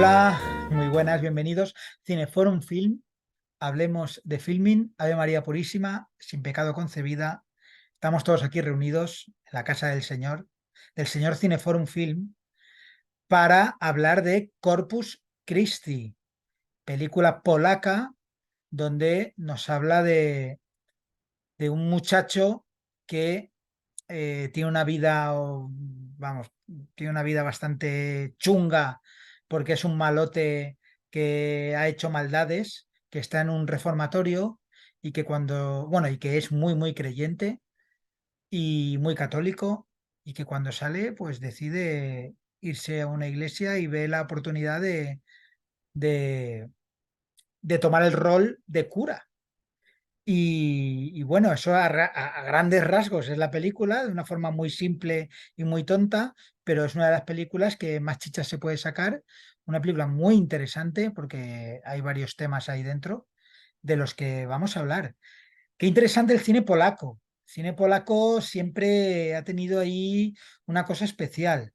Hola, muy buenas, bienvenidos. Cineforum Film, hablemos de filming, Ave María Purísima, sin pecado concebida. Estamos todos aquí reunidos en la casa del señor Cineforum Film, para hablar de Corpus Christi, película polaca donde nos habla de un muchacho que tiene una vida, vamos, tiene una vida bastante chunga porque es un malote que ha hecho maldades, que está en un reformatorio y que bueno, y que es muy, muy creyente y muy católico y que cuando sale, pues decide irse a una iglesia y ve la oportunidad de, de tomar el rol de cura. Y bueno, eso a grandes rasgos es la película, de una forma muy simple y muy tonta, pero es una de las películas que más chichas se puede sacar. Una película muy interesante porque hay varios temas ahí dentro de los que vamos a hablar. Qué interesante el cine polaco. El cine polaco siempre ha tenido ahí una cosa especial.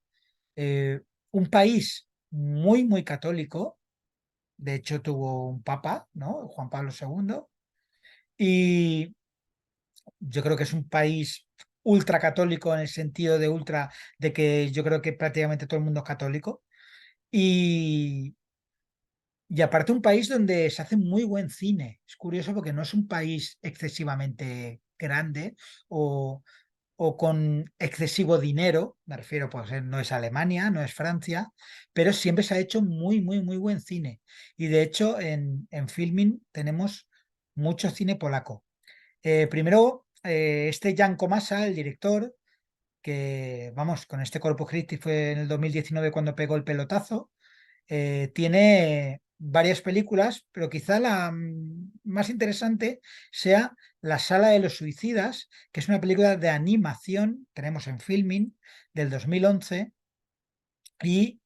Eh, un país muy, muy católico. De hecho, tuvo un papa, ¿no? Juan Pablo II. Y yo creo que es un país ultracatólico en el sentido de ultra, de que yo creo que prácticamente todo el mundo es católico. Y, y aparte un país donde se hace muy buen cine. Es curioso porque no es un país excesivamente grande o, o con excesivo dinero, me refiero, pues no es Alemania, no es Francia, pero siempre se ha hecho muy, muy, muy buen cine. Y de hecho en Filmin tenemos mucho cine polaco. Primero, este Jan Komasa, el director, que vamos, con este Corpus Christi fue en el 2019 cuando pegó el pelotazo, tiene varias películas, pero quizá la más interesante sea La Sala de los Suicidas, que es una película de animación, tenemos en Filmin, del 2011, y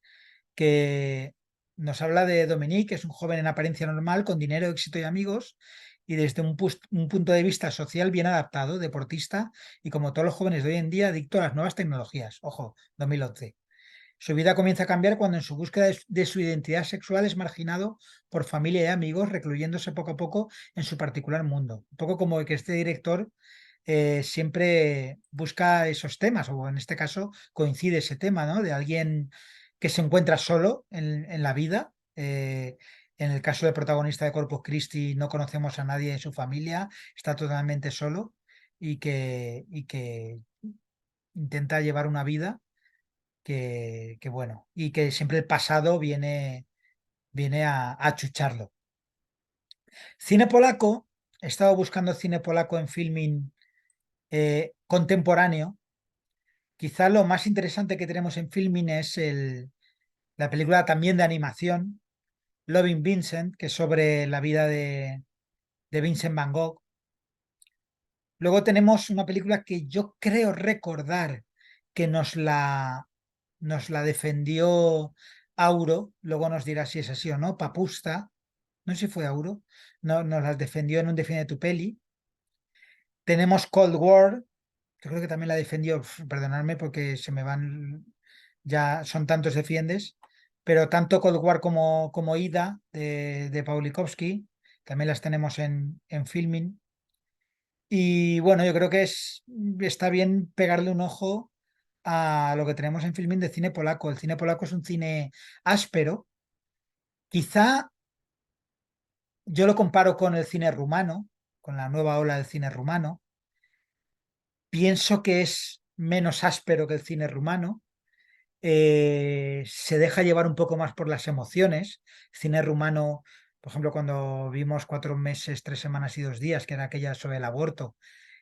que nos habla de Dominique, que es un joven en apariencia normal, con dinero, éxito y amigos, y desde un punto de vista social bien adaptado, deportista, y como todos los jóvenes de hoy en día, adicto a las nuevas tecnologías. Ojo, 2011. Su vida comienza a cambiar cuando en su búsqueda de su identidad sexual es marginado por familia y amigos, recluyéndose poco a poco en su particular mundo. Un poco como que este director siempre busca esos temas, o en este caso coincide ese tema, ¿no? De alguien que se encuentra solo en la vida. En el caso del protagonista de Corpus Christi no conocemos a nadie de su familia, está totalmente solo y que intenta llevar una vida bueno, y que siempre el pasado viene a chucharlo. Cine polaco, he estado buscando cine polaco en filming contemporáneo. Quizá lo más interesante que tenemos en filming es la película también de animación, Loving Vincent, que es sobre la vida de Vincent Van Gogh. Luego tenemos una película que yo creo recordar que nos la defendió Auro, luego nos dirá si es así o no, Papusta, no sé si fue Auro, no, nos las defendió en un Defiende tu peli. Tenemos Cold War, yo creo que también la defendió, perdonadme porque se me van, ya son tantos defiendes, pero tanto Cold War como Ida de Paulikowski, también las tenemos en Filming. Y bueno, yo creo que está bien pegarle un ojo a lo que tenemos en Filming de cine polaco. El cine polaco es un cine áspero. Quizá yo lo comparo con el cine rumano, con la nueva ola del cine rumano. Pienso que es menos áspero que el cine rumano. Se deja llevar un poco más por las emociones. Cine rumano, por ejemplo, cuando vimos 4 meses, 3 semanas y 2 días, que era aquella sobre el aborto,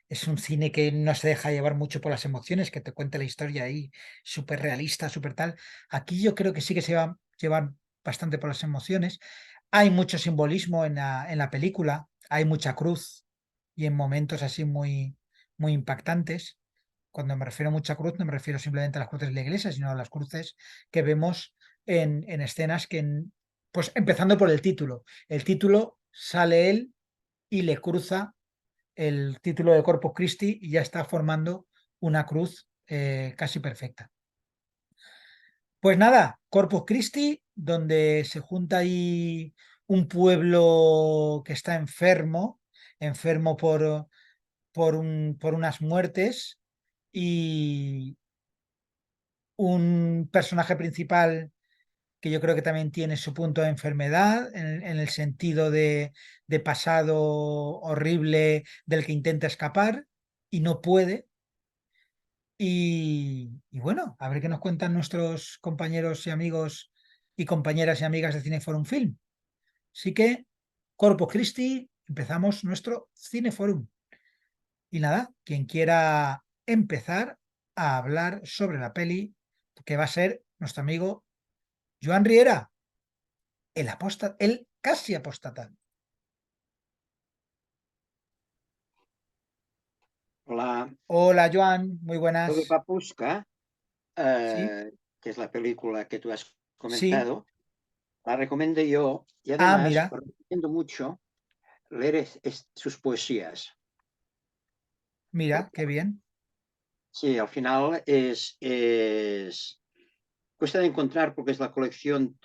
es un cine que no se deja llevar mucho por las emociones, que te cuente la historia ahí súper realista, súper tal. Aquí yo creo que sí que se va a llevar bastante por las emociones. Hay mucho simbolismo en la película, hay mucha cruz y en momentos así muy, muy impactantes. Cuando me refiero a mucha cruz, no me refiero simplemente a las cruces de la iglesia, sino a las cruces que vemos en escenas pues empezando por el título. El título sale él y le cruza el título de Corpus Christi y ya está formando una cruz casi perfecta. Pues nada, Corpus Christi, donde se junta ahí un pueblo que está enfermo, enfermo por unas muertes y un personaje principal que yo creo que también tiene su punto de enfermedad en el sentido de pasado horrible del que intenta escapar y no puede. Y bueno, a ver qué nos cuentan nuestros compañeros y amigos y compañeras y amigas de Cineforum Film. Así que, Corpus Christi, empezamos nuestro Cineforum. Y nada, quien quiera empezar a hablar sobre la peli, que va a ser nuestro amigo Joan Riera, el casi apóstata. La Hola, Joan, muy de buenas. Papuska, Sí, que es la película que tú has sí. comentado, la recomiendo yo y Ah, además mira, recomiendo mucho leer sus poesías. mira, qué bien. Sí, al final cuesta de encontrar porque es la colección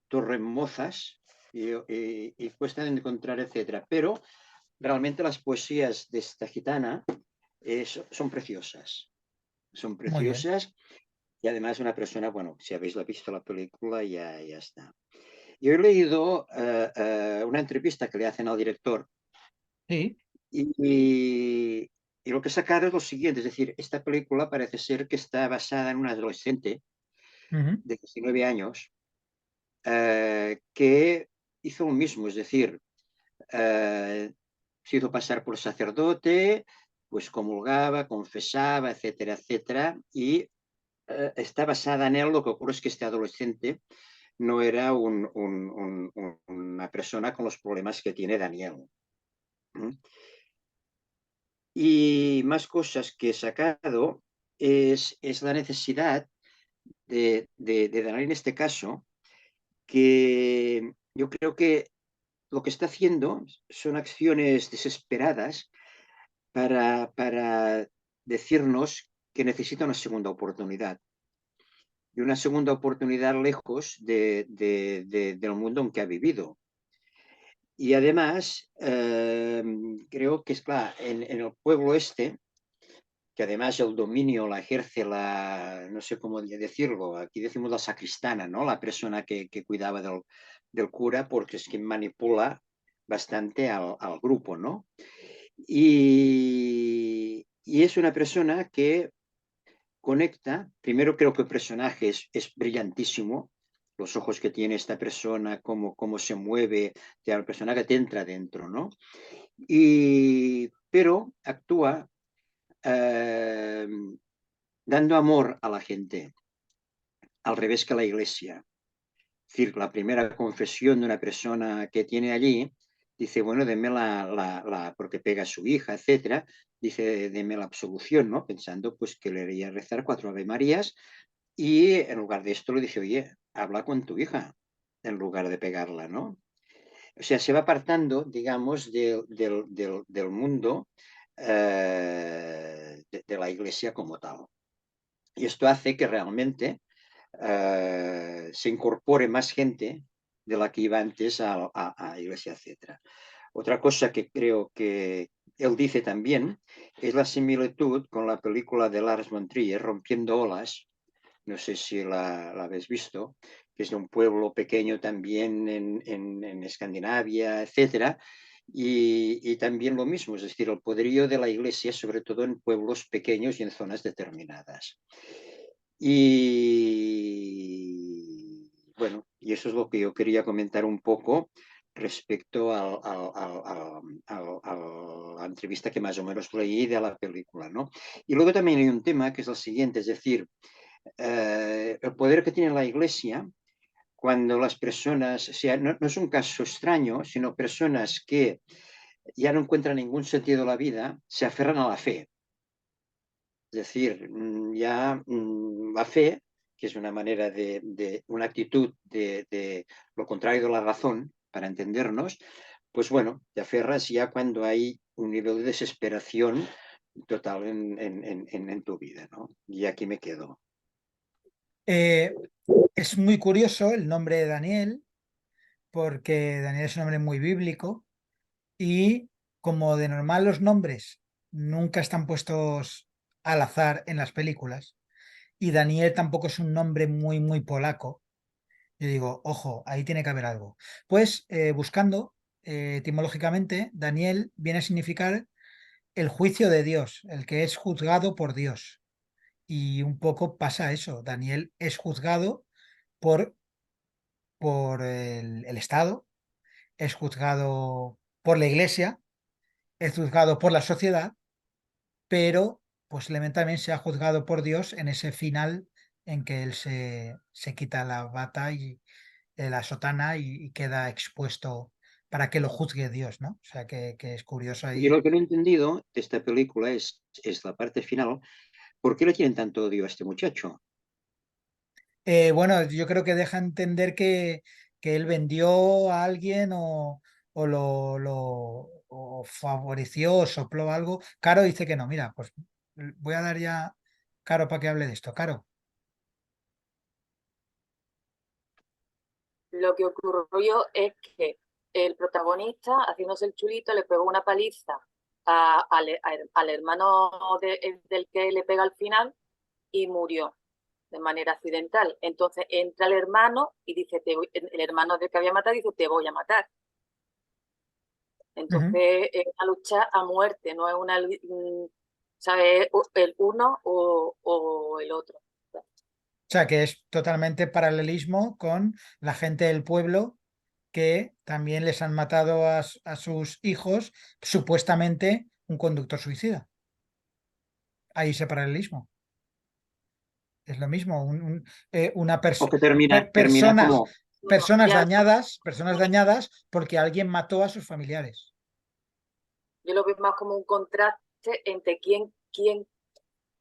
Torremozas y cuesta de encontrar, etcétera. Pero realmente las poesías de esta gitana son preciosas. Son Muy bien. preciosas. Y además una persona, bueno, si habéis visto la película, ya está. Yo he leído una entrevista que le hacen al director Sí. y, y lo que he sacado es lo siguiente, es decir, esta película parece ser que está basada en un adolescente Ujú. de 19 años que hizo lo mismo, es decir, eh, se hizo pasar por sacerdote, pues comulgaba, confesaba, etcétera, etcétera, y está basada en él. Lo que ocurre es que este adolescente no era una persona con los problemas que tiene Daniel. ¿Mm? Y más cosas que he sacado es la necesidad de Daniel en este caso, que yo creo que lo que está haciendo son acciones desesperadas para decirnos que necesita una segunda oportunidad. Y una segunda oportunidad lejos del mundo en que ha vivido. Y además, creo que es claro, en el pueblo este, que además el dominio la ejerce no sé cómo decirlo, aquí decimos la sacristana, ¿no? La persona que cuidaba del cura, porque es quien manipula bastante al grupo, ¿no? Y es una persona que conecta, primero creo que el personaje es brillantísimo, los ojos que tiene esta persona, cómo se mueve, el personaje te entra dentro, ¿no? Pero actúa eh, dando amor a la gente, al revés que la iglesia. Es decir, la primera confesión de una persona que tiene allí, dice, bueno, denme porque pega a su hija, etcétera, dice, denme la absolución, ¿no? Pensando pues que le haría rezar 4 Ave Marías y en lugar de esto le dice, oye, habla con tu hija en lugar de pegarla, ¿no? O sea, se va apartando, digamos, del mundo de la iglesia como tal. Y esto hace que realmente se incorpore más gente de la que iba antes a iglesia, etcétera. Otra cosa que creo que él dice también es la similitud con la película de Lars von Trier, Rompiendo Olas, no sé si la habéis visto, que es de un pueblo pequeño también en Escandinavia, etcétera, y también lo mismo, es decir, el poderío de la iglesia, sobre todo en pueblos pequeños y en zonas determinadas. Y bueno, y eso es lo que yo quería comentar un poco respecto a la entrevista que más o menos leí de la película, ¿no? Y luego también hay un tema que es el siguiente, es decir, el poder que tiene la Iglesia cuando las personas, o sea, no es un caso extraño, sino personas que ya no encuentran ningún sentido a la vida, se aferran a la fe. Es decir, ya la fe, que es una manera una actitud de lo contrario de la razón, para entendernos, pues bueno, te aferras ya cuando hay un nivel de desesperación total en tu vida, ¿no? Y aquí me quedo. Eh, es muy curioso el nombre de Daniel, porque Daniel es un nombre muy bíblico y como de normal los nombres nunca están puestos al azar en las películas y Daniel tampoco es un nombre muy polaco, yo digo, ojo, ahí tiene que haber algo. Pues buscando etimológicamente, Daniel viene a significar el juicio de Dios, el que es juzgado por Dios. Y un poco pasa eso, Daniel es juzgado por, por el Estado, es juzgado por la Iglesia, es juzgado por la sociedad, pero posiblemente también sea juzgado por Dios en ese final en que él se quita la bata y la sotana y queda expuesto para que lo juzgue Dios, ¿no? O sea que es curioso Yo ahí. lo que no he entendido de esta película es la parte final. ¿Por qué le tienen tanto odio a este muchacho? Bueno, yo creo que deja entender que él vendió a alguien o o favoreció o sopló algo. Caro dice que no. Mira, pues voy a dar ya Caro para que hable de esto. Caro. Lo que ocurrió es que el protagonista, haciéndose el chulito, le pegó una paliza al hermano del que le pega al final y murió de manera accidental. Entonces entra el hermano y dice, el hermano del que había matado dice, te voy a matar. Ujú. Entonces es una lucha a muerte, no es una, ¿sabes? El uno o el otro. O sea, que es totalmente paralelismo con la gente del pueblo que también les han matado a sus hijos, supuestamente un conductor suicida. Hay ese paralelismo. Es lo mismo, una ¿O que termina como, Bueno, ya personas dañadas porque alguien mató a sus familiares. yo lo veo más como un contraste entre quién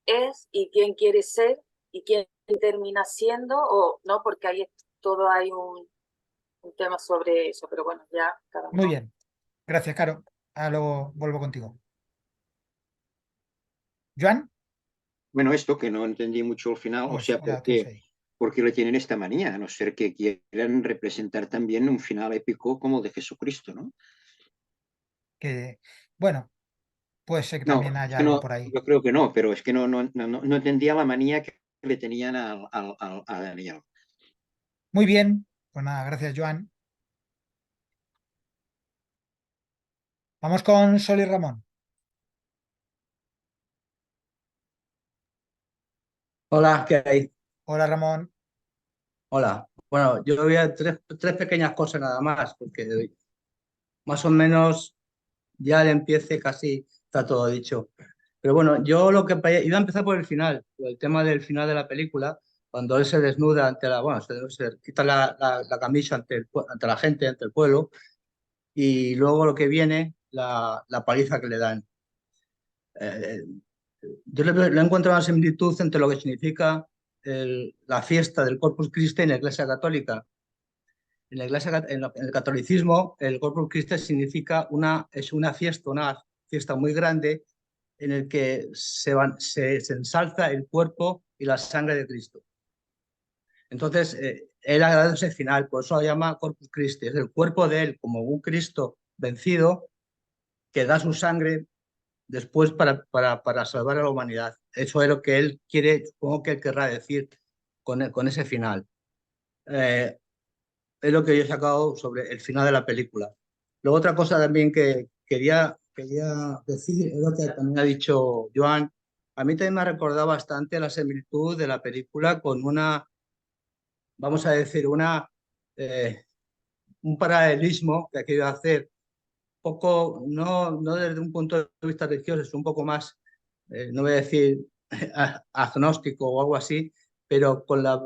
es y quién quiere ser y quién termina siendo, o no, porque ahí todo hay un tema sobre eso, pero bueno, ya cada Muy uno. bien, gracias, Caro. Ahora luego vuelvo contigo. Joan, bueno, esto que no entendí mucho al final, o pues sea, ya tú sé. por qué le tienen esta manía? A no ser que quieran representar también un final épico como el de Jesucristo, ¿no? Que, bueno, puede ser que No, también es haya que algo no, por ahí. yo creo que no, pero es que no entendía la manía que le tenían a Daniel. Muy bien, pues nada, gracias, Joan. Vamos con Sol y Ramón. Hola, ¿qué hay? Hola, Ramón. Hola. Bueno, yo voy a tres pequeñas cosas nada más, porque más o menos ya al empiece casi está todo dicho. Pero bueno, yo lo que iba a empezar por el final, por el tema del final de la película, cuando él se desnuda ante bueno, se quita la camisa ante la gente, ante el pueblo, y luego lo que viene, la paliza que le dan. Eh, yo le encuentro una similitud entre lo que significa la fiesta del Corpus Christi en la Iglesia Católica. En la iglesia, en el catolicismo, el Corpus Christi significa es una fiesta muy grande en el que se ensalza el cuerpo y la sangre de Cristo. Entonces, él agradece ese final, por eso lo llama Corpus Christi, es el cuerpo de él como un Cristo vencido que da su sangre después para salvar a la humanidad. Eso es lo que él quiere, supongo que él querrá decir con ese final. Eh, es lo que yo he sacado sobre el final de la película. Luego otra cosa también que quería decir, es lo que también ha dicho Joan, a mí también me ha recordado bastante la similitud de la película con vamos a decir, eh, un paralelismo que ha querido hacer, poco, no desde un punto de vista religioso, es un poco más, no voy a decir agnóstico o algo así, pero con la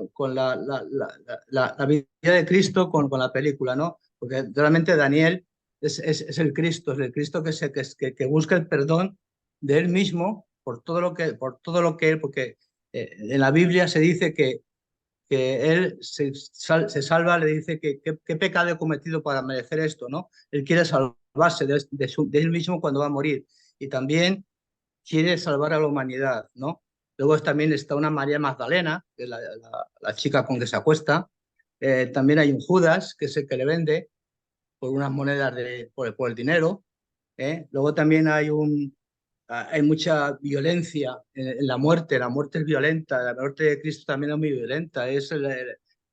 vida de Cristo con la película, ¿no? Porque realmente Daniel es es el Cristo que busca el perdón de él mismo por todo lo que él, porque en la Biblia se dice que él se salva, le dice que qué pecado he cometido para merecer esto, ¿no? Él quiere salvarse de él mismo cuando va a morir y también quiere salvar a la humanidad, ¿no? Luego también está una María Magdalena, que es la chica con que se acuesta. También hay un Judas, que es el que le vende por unas monedas por el dinero. Luego también hay mucha violencia en la muerte es violenta, la muerte de Cristo también es muy violenta, es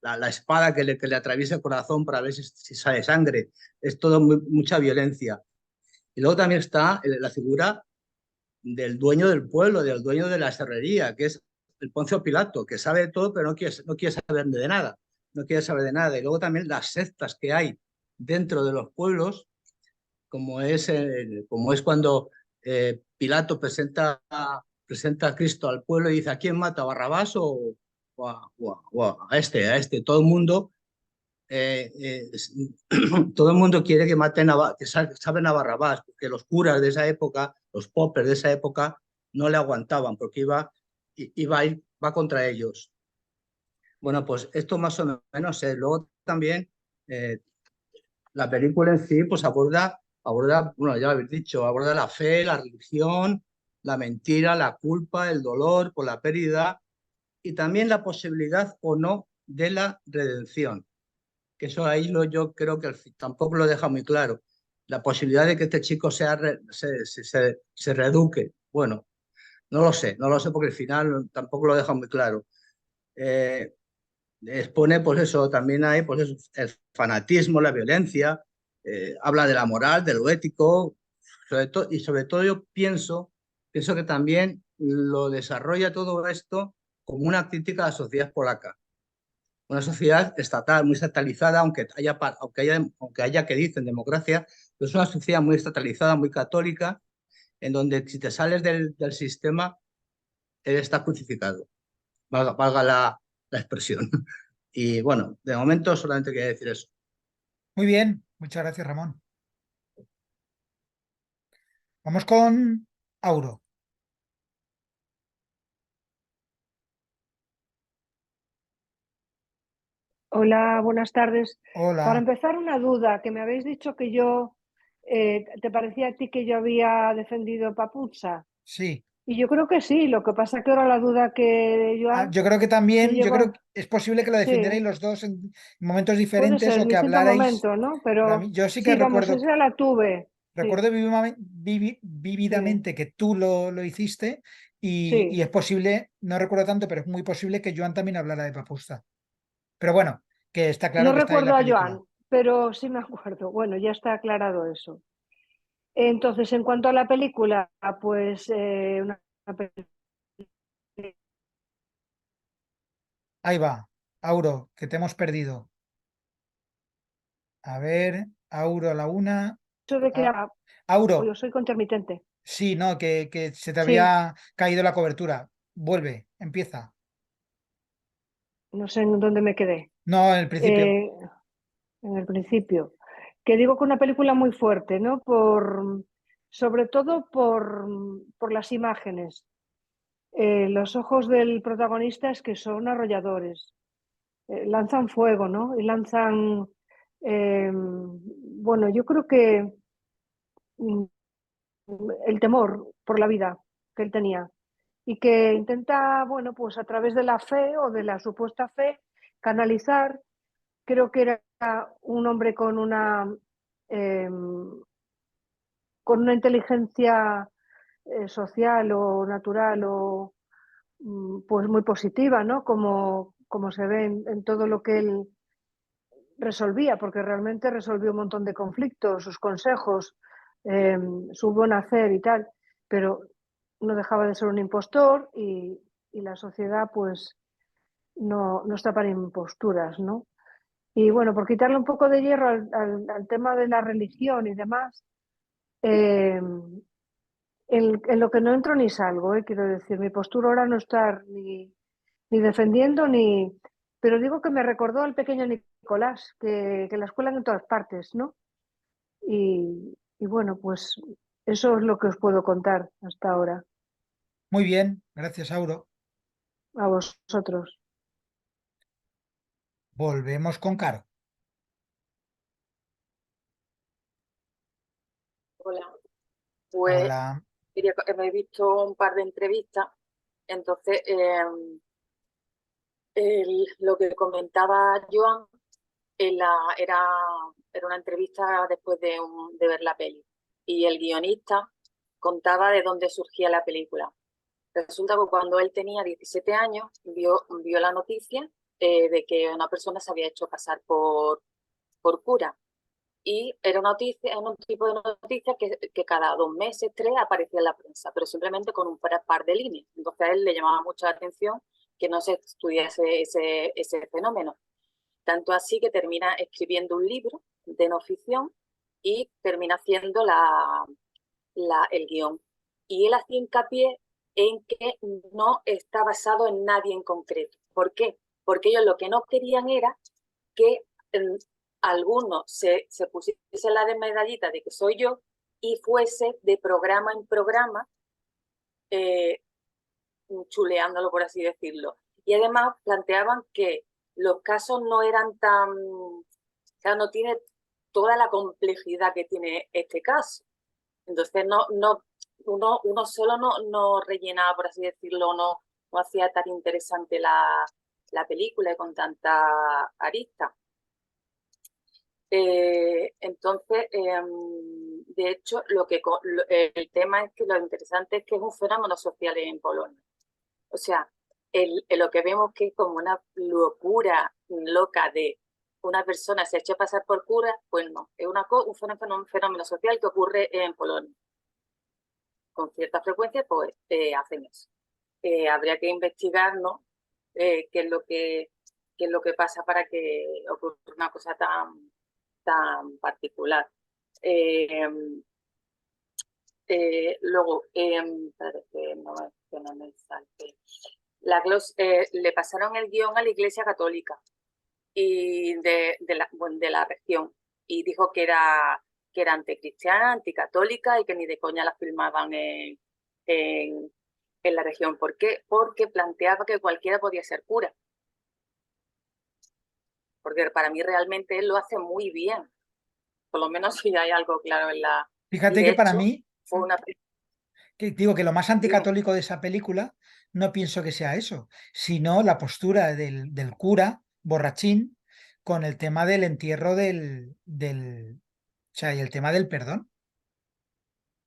la espada que le atraviesa el corazón para ver si sale sangre, es todo mucha violencia. Y luego también está la figura del dueño del pueblo, del dueño de la serrería, que es el Poncio Pilato, que sabe de todo, pero no quiere saber de nada, no quiere saber de nada. Y luego también las sectas que hay dentro de los pueblos, como es cuando Pilato presenta a Cristo al pueblo y dice: ¿a quién mata? ¿A Barrabás o a este? A este. Todo el mundo, todo el mundo quiere que maten que saben a Barrabás, porque los curas de esa época, los popes de esa época, no le aguantaban, porque va contra ellos. Bueno, pues esto más o menos es. Luego también eh, la película en sí pues aborda, bueno, ya lo habéis dicho, aborda la fe, la religión, la mentira, la culpa, el dolor por la pérdida y también la posibilidad o no de la redención. Que eso ahí yo creo que tampoco lo deja muy claro. La posibilidad de que este chico se reeduque. Bueno, no lo sé porque al final tampoco lo deja muy claro. Expone, pues eso, también hay pues eso, el fanatismo, la violencia, habla de la moral, de lo ético, y sobre todo yo pienso que también lo desarrolla todo esto como una crítica a la sociedad polaca. Una sociedad estatal, muy estatalizada, aunque haya que dicen democracia, pero es una sociedad muy estatalizada, muy católica, en donde si te sales del sistema, él está crucificado, valga la expresión. Y bueno, de momento solamente quería decir eso. Muy bien, muchas gracias, Ramón. Vamos con Auro. Hola, buenas tardes. Para Hola. empezar, una duda, que me habéis dicho que ¿te parecía a ti que yo había defendido Papucha? Sí. Y yo creo que sí, lo que pasa que ahora la duda que Joan Yo creo que me también, yo creo lleva, que es posible que lo sí, defendierais los dos en momentos puede diferentes ser o en que distinto hablarais. momento, ¿no? Pero Pero yo sí que sí, vamos, recuerdo, esa la tuve, sí, recuerdo sí, vívidamente que tú lo hiciste y sí. es posible, no recuerdo tanto, pero es muy posible que Joan también hablara de Papusta. Pero bueno, que está claro No que está en la recuerdo a película. Joan, pero sí me acuerdo. Bueno, ya está aclarado eso. Entonces, en cuanto a la película, pues una película. Ahí va, Auro, que te hemos perdido. A ver, Auro a la una. De que Ah, yo Auro, soy intermitente. sí, no, que se te Sí, había caído la cobertura. Vuelve, empieza. no sé en dónde me quedé. No, en el principio. Eh, en el principio. Que digo que una película muy fuerte, ¿no? Sobre todo por las imágenes. Los ojos del protagonista es que son arrolladores. Lanzan fuego, ¿no? Y lanzan. Bueno, yo creo que mm, el temor por la vida que él tenía y que intenta, bueno, pues a través de la fe o de la supuesta fe, canalizar. Creo que era un hombre eh, con una inteligencia social o natural o pues muy positiva, ¿no? Como se ve en todo lo que él resolvía, porque realmente resolvió un montón de conflictos, sus consejos, su buen hacer y tal, pero no dejaba de ser un impostor y la sociedad pues no está para imposturas, ¿no? Y bueno, por quitarle un poco de hierro al tema de la religión y demás, eh, en lo que no entro ni salgo, quiero decir, mi postura ahora no estar ni defendiendo ni... Pero digo que me recordó al pequeño Nicolás, que la escuela en todas partes, ¿no? Y bueno, pues eso es lo que os puedo contar hasta ahora, Muy bien, gracias, Auro. a vosotros. Volvemos con Caro. Hola. Pues Hola. me he visto un par de entrevistas Entonces, lo que comentaba Joan era una entrevista después de ver la peli. Y el guionista contaba de dónde surgía la película. Resulta que cuando él tenía 17 años, vio la noticia de que una persona se había hecho pasar por cura. Y era un tipo de noticia que cada 2 meses, 3, aparecía en la prensa, pero simplemente con un par de líneas. Entonces a él le llamaba mucho la atención que no se estudiase ese fenómeno. Tanto así que termina escribiendo un libro de no ficción y termina haciendo el guión. Y él hacía hincapié en que no está basado en nadie en concreto. ¿Por qué? Porque ellos lo que no querían era que alguno se pusiese la de medallita de que soy yo y fuese de programa en programa chuleándolo, por así decirlo. Y además planteaban que los casos no eran tan... O sea, no tiene toda la complejidad que tiene este caso. Entonces, uno solo no rellenaba, por así decirlo, no hacía tan interesante la película y con tanta arista. Entonces, de hecho, el tema es que lo interesante es que es un fenómeno social en Polonia. O sea, lo que vemos que es como una locura loca de una persona se ha hecho pasar por cura, pues no, es un fenómeno social que ocurre en Polonia. Con cierta frecuencia, pues hacen eso. Habría que investigar, ¿no? Qué es lo que pasa para que ocurra una cosa tan particular. Luego, espérate, que no me salte. Le pasaron el guión a la Iglesia Católica y de la región y dijo que era anticristiana, anticatólica y que ni de coña la filmaban en la región. ¿Por qué? Porque planteaba que cualquiera podía ser cura. Porque para mí realmente él lo hace muy bien. Por lo menos si hay algo claro en la... Fíjate Y que de para hecho, mí, fue una... que digo que lo más Dime. anticatólico de esa película no pienso que sea eso, sino la postura del cura borrachín con el tema del entierro o sea, y el tema del perdón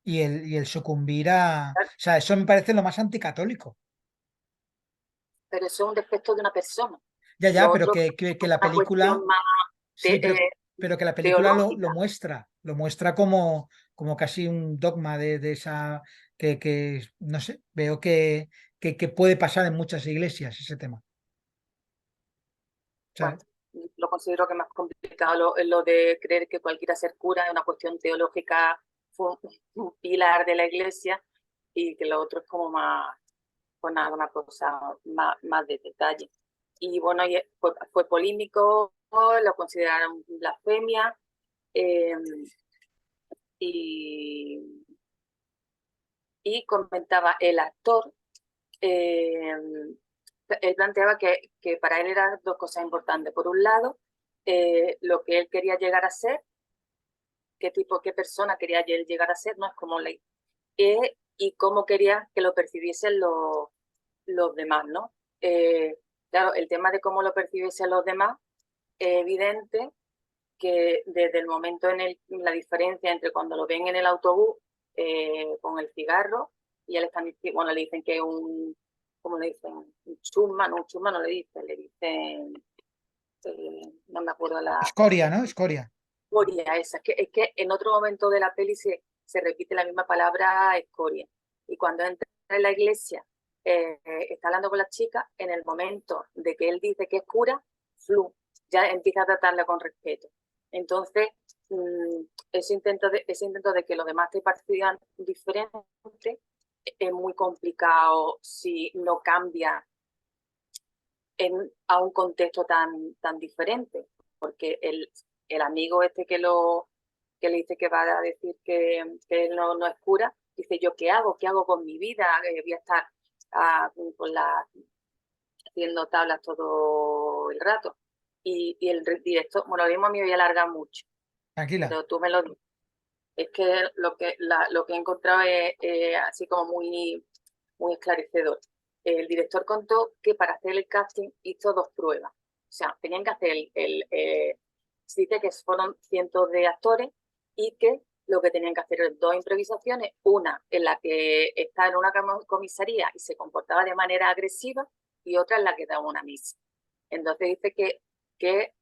y el sucumbir a... O sea, eso me parece lo más anticatólico. Pero eso es un defecto de una persona. Ya, Lo pero otro que es la una película... cuestión más Sí, pero que la película teológica. lo muestra como casi un dogma de esa no sé, veo que puede pasar en muchas iglesias ese tema. Bueno, ¿Sabes? lo considero que es más complicado lo de creer que cualquiera ser cura es una cuestión teológica, fue un pilar de la iglesia, y que lo otro es como más, pues nada, una cosa más de detalle. Y bueno, fue polémico, lo consideraron blasfemia, eh, y, y comentaba el actor, eh, él planteaba que para él eran 2 cosas importantes. Por un lado, lo que él quería llegar a ser, qué persona quería él llegar a ser, no es como ley, y cómo quería que lo percibiesen los demás, ¿no? Claro, el tema de cómo lo percibiesen los demás es evidente que desde el momento la diferencia entre cuando lo ven en el autobús con el cigarro y él bueno, le dicen que es ¿cómo le dicen? Un chusma no le dicen, no me acuerdo Escoria, ¿no? Escoria. escoria esa, es que en otro momento de la peli se repite la misma palabra escoria. Y cuando entra en la iglesia, está hablando con la chica, en el momento de que él dice que es cura, ya empieza a tratarla con respeto. Entonces, ese intento de que los demás te perciban diferente es muy complicado si no cambia a un contexto tan diferente, porque el amigo este que le dice que va a decir que él no es cura, dice: yo qué hago con mi vida, voy a estar haciendo tablas todo el rato. Y el director, bueno, lo mismo a mí me voy a alargar mucho, Tranquila. pero tú me lo dices. Es que lo que he encontrado es así como muy esclarecedor. el director contó que para hacer el casting hizo 2 pruebas. O sea, tenían que hacer se dice que fueron cientos de actores y que lo que tenían que hacer eran 2 improvisaciones, una en la que estaba en una comisaría y se comportaba de manera agresiva y otra en la que daba una misa. Entonces dice que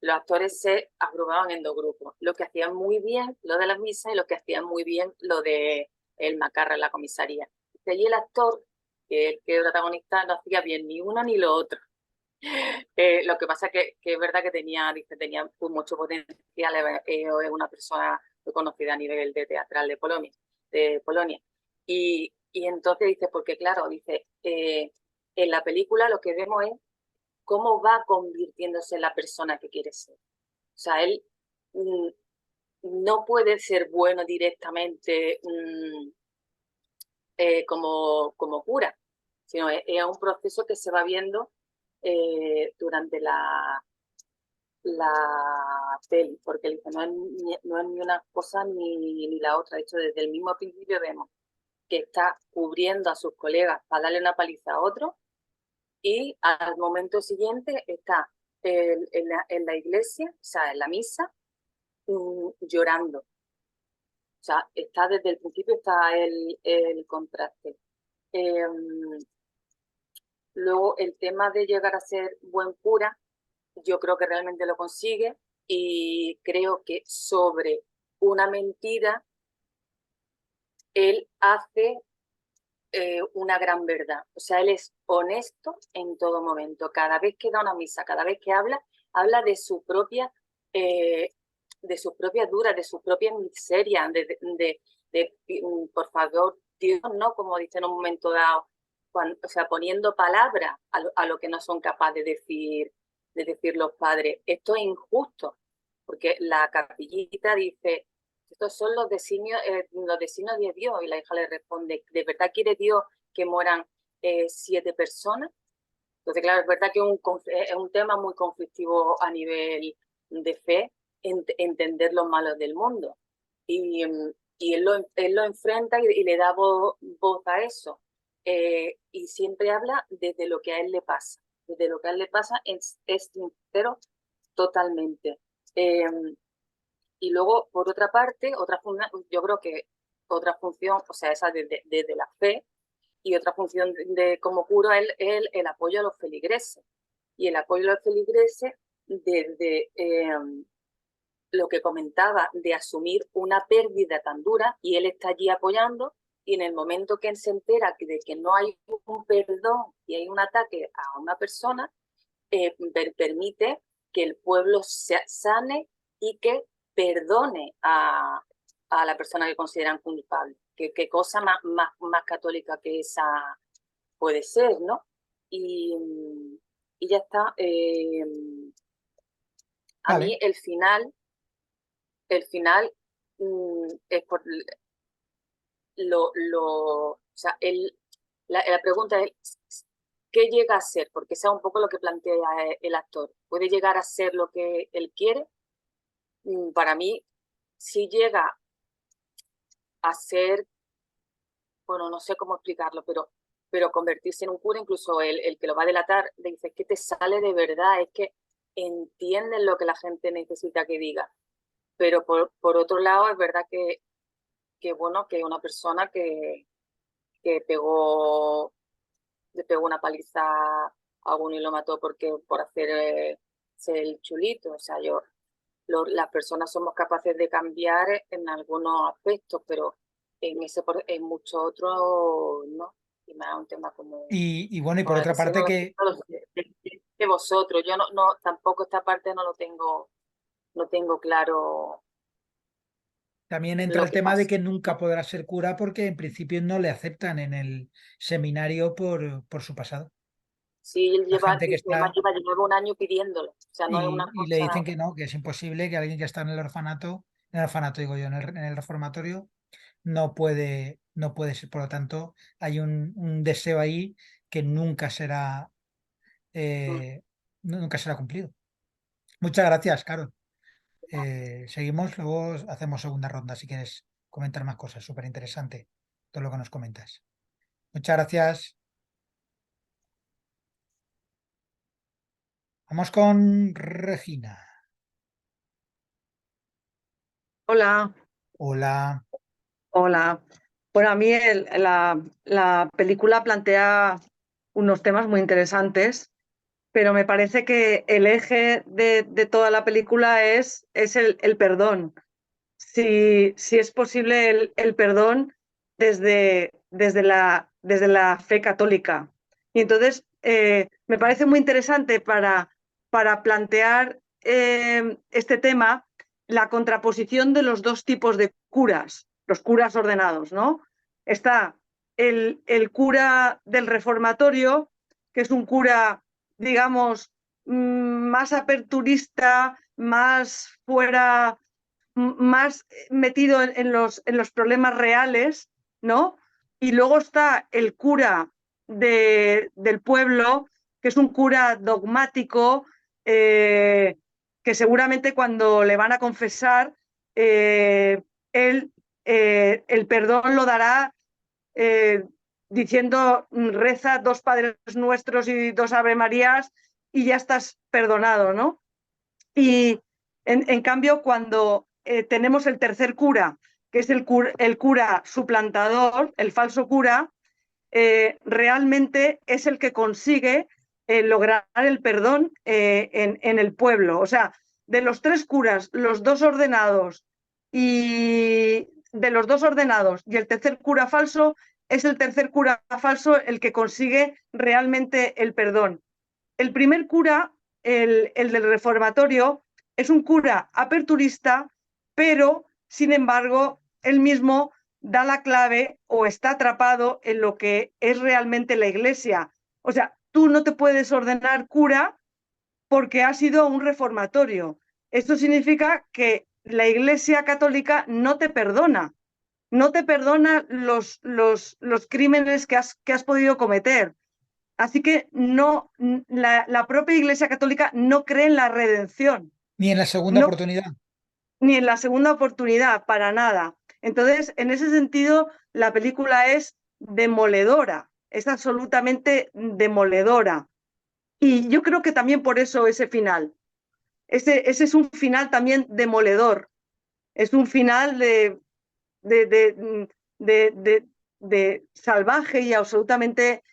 los actores se agrupaban en 2 grupos, lo que hacían muy bien lo de las misas y lo que hacían muy bien lo de el macarra en la comisaría. Y el actor, que el protagonista, no hacía bien ni uno ni lo otro. Lo que pasa que es verdad que tenía pues, mucho potencial, es una persona muy conocida a nivel de teatral de Polonia. Y entonces dice, porque claro, dice, en la película lo que vemos es cómo va convirtiéndose en la persona que quiere ser. O sea, él no puede ser bueno directamente como cura, sino es un proceso que se va viendo durante la peli, porque él dice, no es ni una cosa ni la otra. De hecho, desde el mismo principio vemos que está cubriendo a sus colegas para darle una paliza a otro y al momento siguiente está en la iglesia, o sea, en la misa, llorando. O sea, desde el principio está el contraste. Luego, el tema de llegar a ser buen cura, yo creo que realmente lo consigue y creo que sobre una mentira él hace una gran verdad. O sea, él es honesto en todo momento. Cada vez que da una misa, cada vez que habla de su propia dudas, de su propia miseria, por favor, Dios, ¿no? Como dice en un momento dado, o sea, poniendo palabras a lo que no son capaces de decir los padres. Esto es injusto, porque la capillita dice, estos son los designios de Dios. Y la hija le responde, ¿de verdad quiere Dios que mueran 7 personas? Entonces, claro, es verdad que es un tema muy conflictivo a nivel de fe, entender los malos del mundo. Y él lo enfrenta y le da voz a eso. Y siempre habla desde lo que a él le pasa. Desde lo que a él le pasa es sincero totalmente. Y luego, por otra parte, yo creo que otra función, o sea, esa desde la fe, y otra función como cura es el apoyo a los feligreses. Y el apoyo a los feligreses desde lo que comentaba, de asumir una pérdida tan dura, y él está allí apoyando, y en el momento que él se entera de que no hay un perdón y hay un ataque a una persona, permite que el pueblo se sane y que perdone a la persona que consideran culpable. Qué cosa más católica que esa puede ser, ¿no? Y ya está. A Vale. mí el final es por o sea, la pregunta es, ¿qué llega a ser? Porque esa es un poco lo que plantea el actor. ¿Puede llegar a ser lo que él quiere? Para mí, si llega a ser, bueno, no sé cómo explicarlo, pero convertirse en un cura, incluso el que lo va a delatar, le dice, es que te sale de verdad, es que entienden lo que la gente necesita que diga. Pero por otro lado, es verdad que bueno, que una persona que le pegó una paliza a uno y lo mató por hacer el chulito. O sea, las personas somos capaces de cambiar en algunos aspectos, pero en muchos otros no. Y me da un tema como, Y bueno, y por bueno, otra ese no parte lo, que no lo sé, de vosotros. Yo tampoco esta parte no tengo claro también entra lo el que tema de pasa. que nunca podrá ser cura porque en principio no le aceptan en el seminario por su pasado. Sí, él La gente que está lleva un año pidiéndolo. O sea, no es una y le cosa. dicen que no, que es imposible, que alguien que está en el orfanato digo yo, en el reformatorio, no puede ser. Por lo tanto, hay un deseo ahí que mm, nunca será cumplido. Muchas gracias, Carol. Seguimos, luego hacemos segunda ronda si quieres comentar más cosas. Súper interesante todo lo que nos comentas. Muchas gracias. Vamos con Regina. Hola, Hola. hola. Bueno, a mí la película plantea unos temas muy interesantes, pero me parece que el eje de toda la película es el perdón. Si es posible el perdón desde la fe católica. Y entonces me parece muy interesante para plantear este tema la contraposición de los dos tipos de curas, los curas ordenados, ¿no? Está el cura del reformatorio, que es un cura, digamos, más aperturista, más fuera, más metido en los problemas reales, ¿no? Y luego está el cura del pueblo, que es un cura dogmático, que seguramente cuando le van a confesar, él el perdón lo dará eh, diciendo reza 2 Padres Nuestros y 2 Ave Marías y ya estás perdonado, ¿no? Y en cambio, cuando tenemos el tercer cura, que es el cura suplantador, el falso cura, realmente es el que consigue lograr el perdón en el pueblo. O sea, de los tres curas, los dos ordenados y de los dos ordenados y el tercer cura falso, es el tercer cura falso el que consigue realmente el perdón. El primer cura, el del reformatorio, es un cura aperturista, pero, sin embargo, él mismo da la clave o está atrapado en lo que es realmente la iglesia. O sea, tú no te puedes ordenar cura porque has ido a un reformatorio. Esto significa que la iglesia católica no te perdona, no te perdona los crímenes que has podido cometer. Así que no, la propia Iglesia Católica no cree en la redención, Ni en la segunda no, oportunidad. ni en la segunda oportunidad, para nada. Entonces, en ese sentido, la película es demoledora, es absolutamente demoledora. Y yo creo que también por eso ese final. Ese es un final también demoledor. Es un final de, de, de salvaje y absolutamente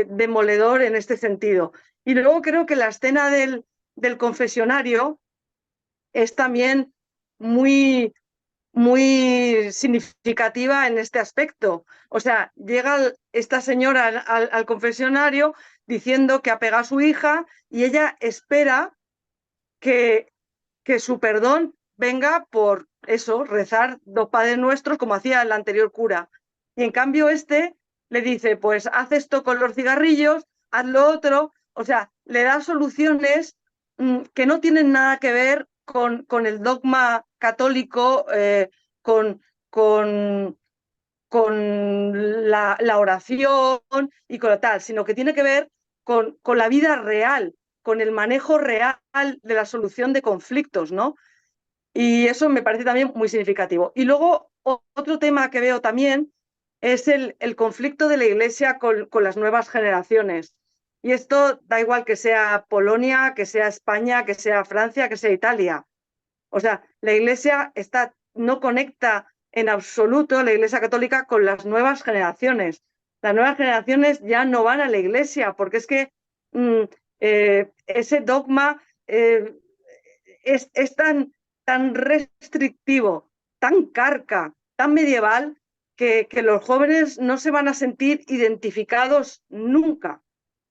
demoledor en este sentido. Y luego creo que la escena del confesionario es también muy, muy significativa en este aspecto. O sea, llega esta señora al confesionario diciendo que ha pegado a su hija y ella espera que, que su perdón venga por eso, rezar 2 Padres Nuestros como hacía el anterior cura. Y en cambio este le dice, pues haz esto con los cigarrillos, haz lo otro, o sea, le da soluciones que no tienen nada que ver con el dogma católico, con, con la oración y con lo tal, sino que tiene que ver con la vida real, con el manejo real de la solución de conflictos, ¿no? Y eso me parece también muy significativo. Y luego otro tema que veo también es el conflicto de la Iglesia con las nuevas generaciones. Y esto da igual que sea Polonia, que sea España, que sea Francia, que sea Italia. O sea, la Iglesia no conecta en absoluto, la Iglesia Católica, con las nuevas generaciones. Las nuevas generaciones ya no van a la Iglesia porque es que ese dogma es tan restrictivo, tan carca, tan medieval, que los jóvenes no se van a sentir identificados nunca.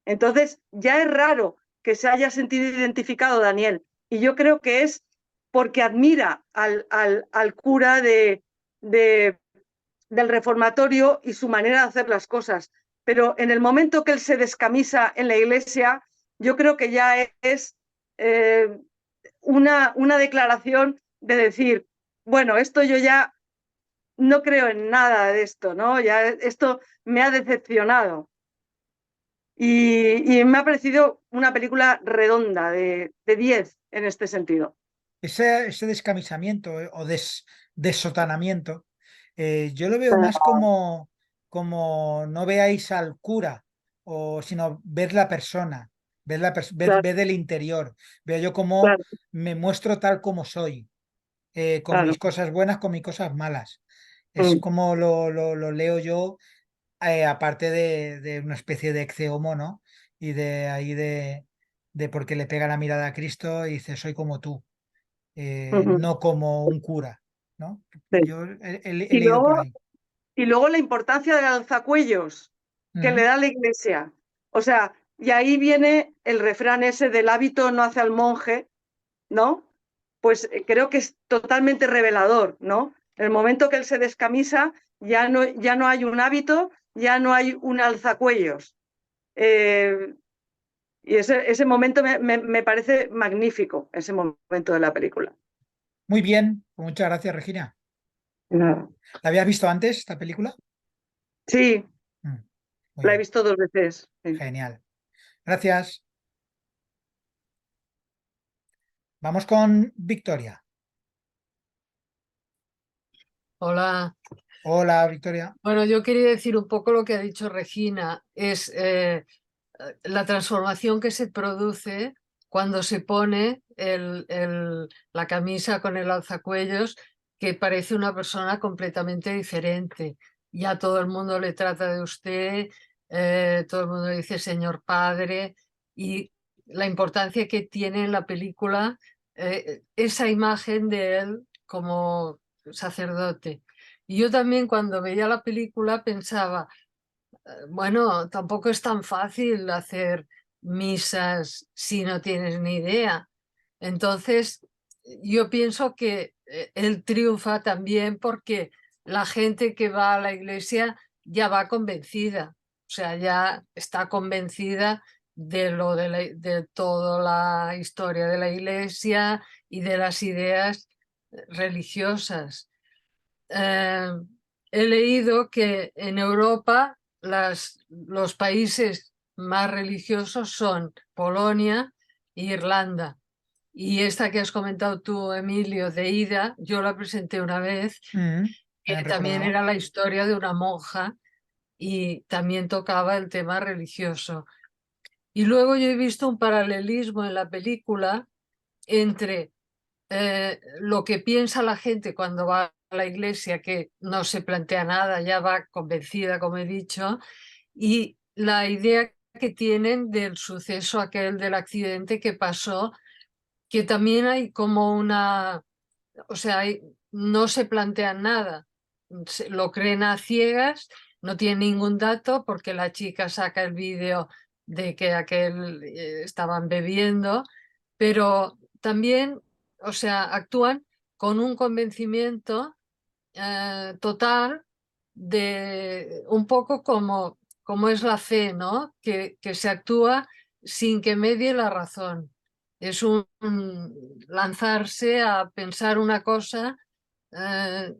Entonces, ya es raro que se haya sentido identificado Daniel. Y yo creo que es porque admira al cura del reformatorio y su manera de hacer las cosas. Pero en el momento que él se descamisa en la iglesia, yo creo que ya es una declaración de decir, bueno, esto yo ya no creo en nada de esto, ¿no? Ya esto me ha decepcionado. Y me ha parecido una película redonda, de 10 en este sentido. Ese descamisamiento o desotanamiento, yo lo veo más como no veáis al cura, sino ver la persona. Claro, ves del interior, veo yo cómo claro, me muestro tal como soy, con claro. mis cosas buenas, con mis cosas malas. Es Mm, como lo leo yo, aparte de una especie de ex homo, ¿no? Y de ahí de porque le pega la mirada a Cristo y dice, soy como tú, ujú, no como un cura, ¿no? sí. Yo he Y leído por luego, ahí. y luego la importancia del alzacuellos que le Ujú. da la Iglesia. O sea, y ahí viene el refrán ese del hábito no hace al monje, ¿no? Pues creo que es totalmente revelador, ¿no? En el momento que él se descamisa, ya no hay un hábito, ya no hay un alzacuellos. Eh, y ese momento me parece magnífico, ese momento de la película. Muy bien, pues muchas gracias, Regina. Nada. ¿La habías visto antes, esta película? Sí, Mm, muy la he bien, visto 2 veces. Sí. genial. Gracias. Vamos con Victoria. Hola. Hola, Victoria. Bueno, yo quería decir un poco lo que ha dicho Regina, es la transformación que se produce cuando se pone la camisa con el alzacuellos, que parece una persona completamente diferente. Ya todo el mundo le trata de usted, todo el mundo le dice señor padre, y la importancia que tiene en la película esa imagen de él como sacerdote. Y yo también cuando veía la película pensaba, bueno, tampoco es tan fácil hacer misas si no tienes ni idea. Entonces, yo pienso que él triunfa también porque la gente que va a la iglesia ya va convencida, o sea, ya está convencida de lo de toda la historia de la iglesia y de las ideas religiosas. Eh, He leído que en Europa los países más religiosos son Polonia e Irlanda. Y esta que has comentado tú, Emilio, de Ida, yo la presenté una vez, que Bien también recordado. era la historia de una monja y también tocaba el tema religioso. Y luego yo he visto un paralelismo en la película entre lo que piensa la gente cuando va a la iglesia, que no se plantea nada, ya va convencida, como he dicho, y la idea que tienen del suceso aquel del accidente que pasó, que también hay como una, o sea, no se plantean nada, lo creen a ciegas, no tienen ningún dato porque la chica saca el vídeo de que aquel estaban bebiendo, pero también, o sea, actúan con un convencimiento total de un poco como es la fe, ¿no? Que se actúa sin que medie la razón. Es un lanzarse a pensar una cosa eh,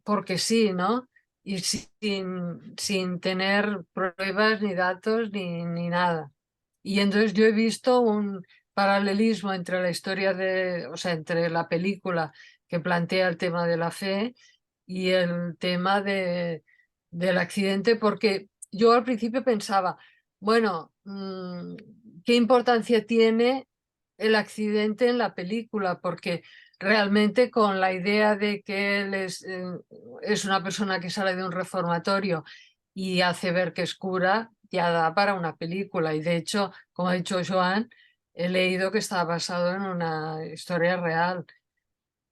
porque sí, ¿no? Y sin tener pruebas ni datos ni nada. Y entonces yo he visto un paralelismo entre la historia o sea, entre la película que plantea el tema de la fe y el tema del accidente, porque yo al principio pensaba, bueno, ¿qué importancia tiene el accidente en la película? Porque realmente con la idea de que él es una persona que sale de un reformatorio y hace ver que es cura, ya da para una película. Y de hecho, como ha dicho Joan, he leído que está basado en una historia real.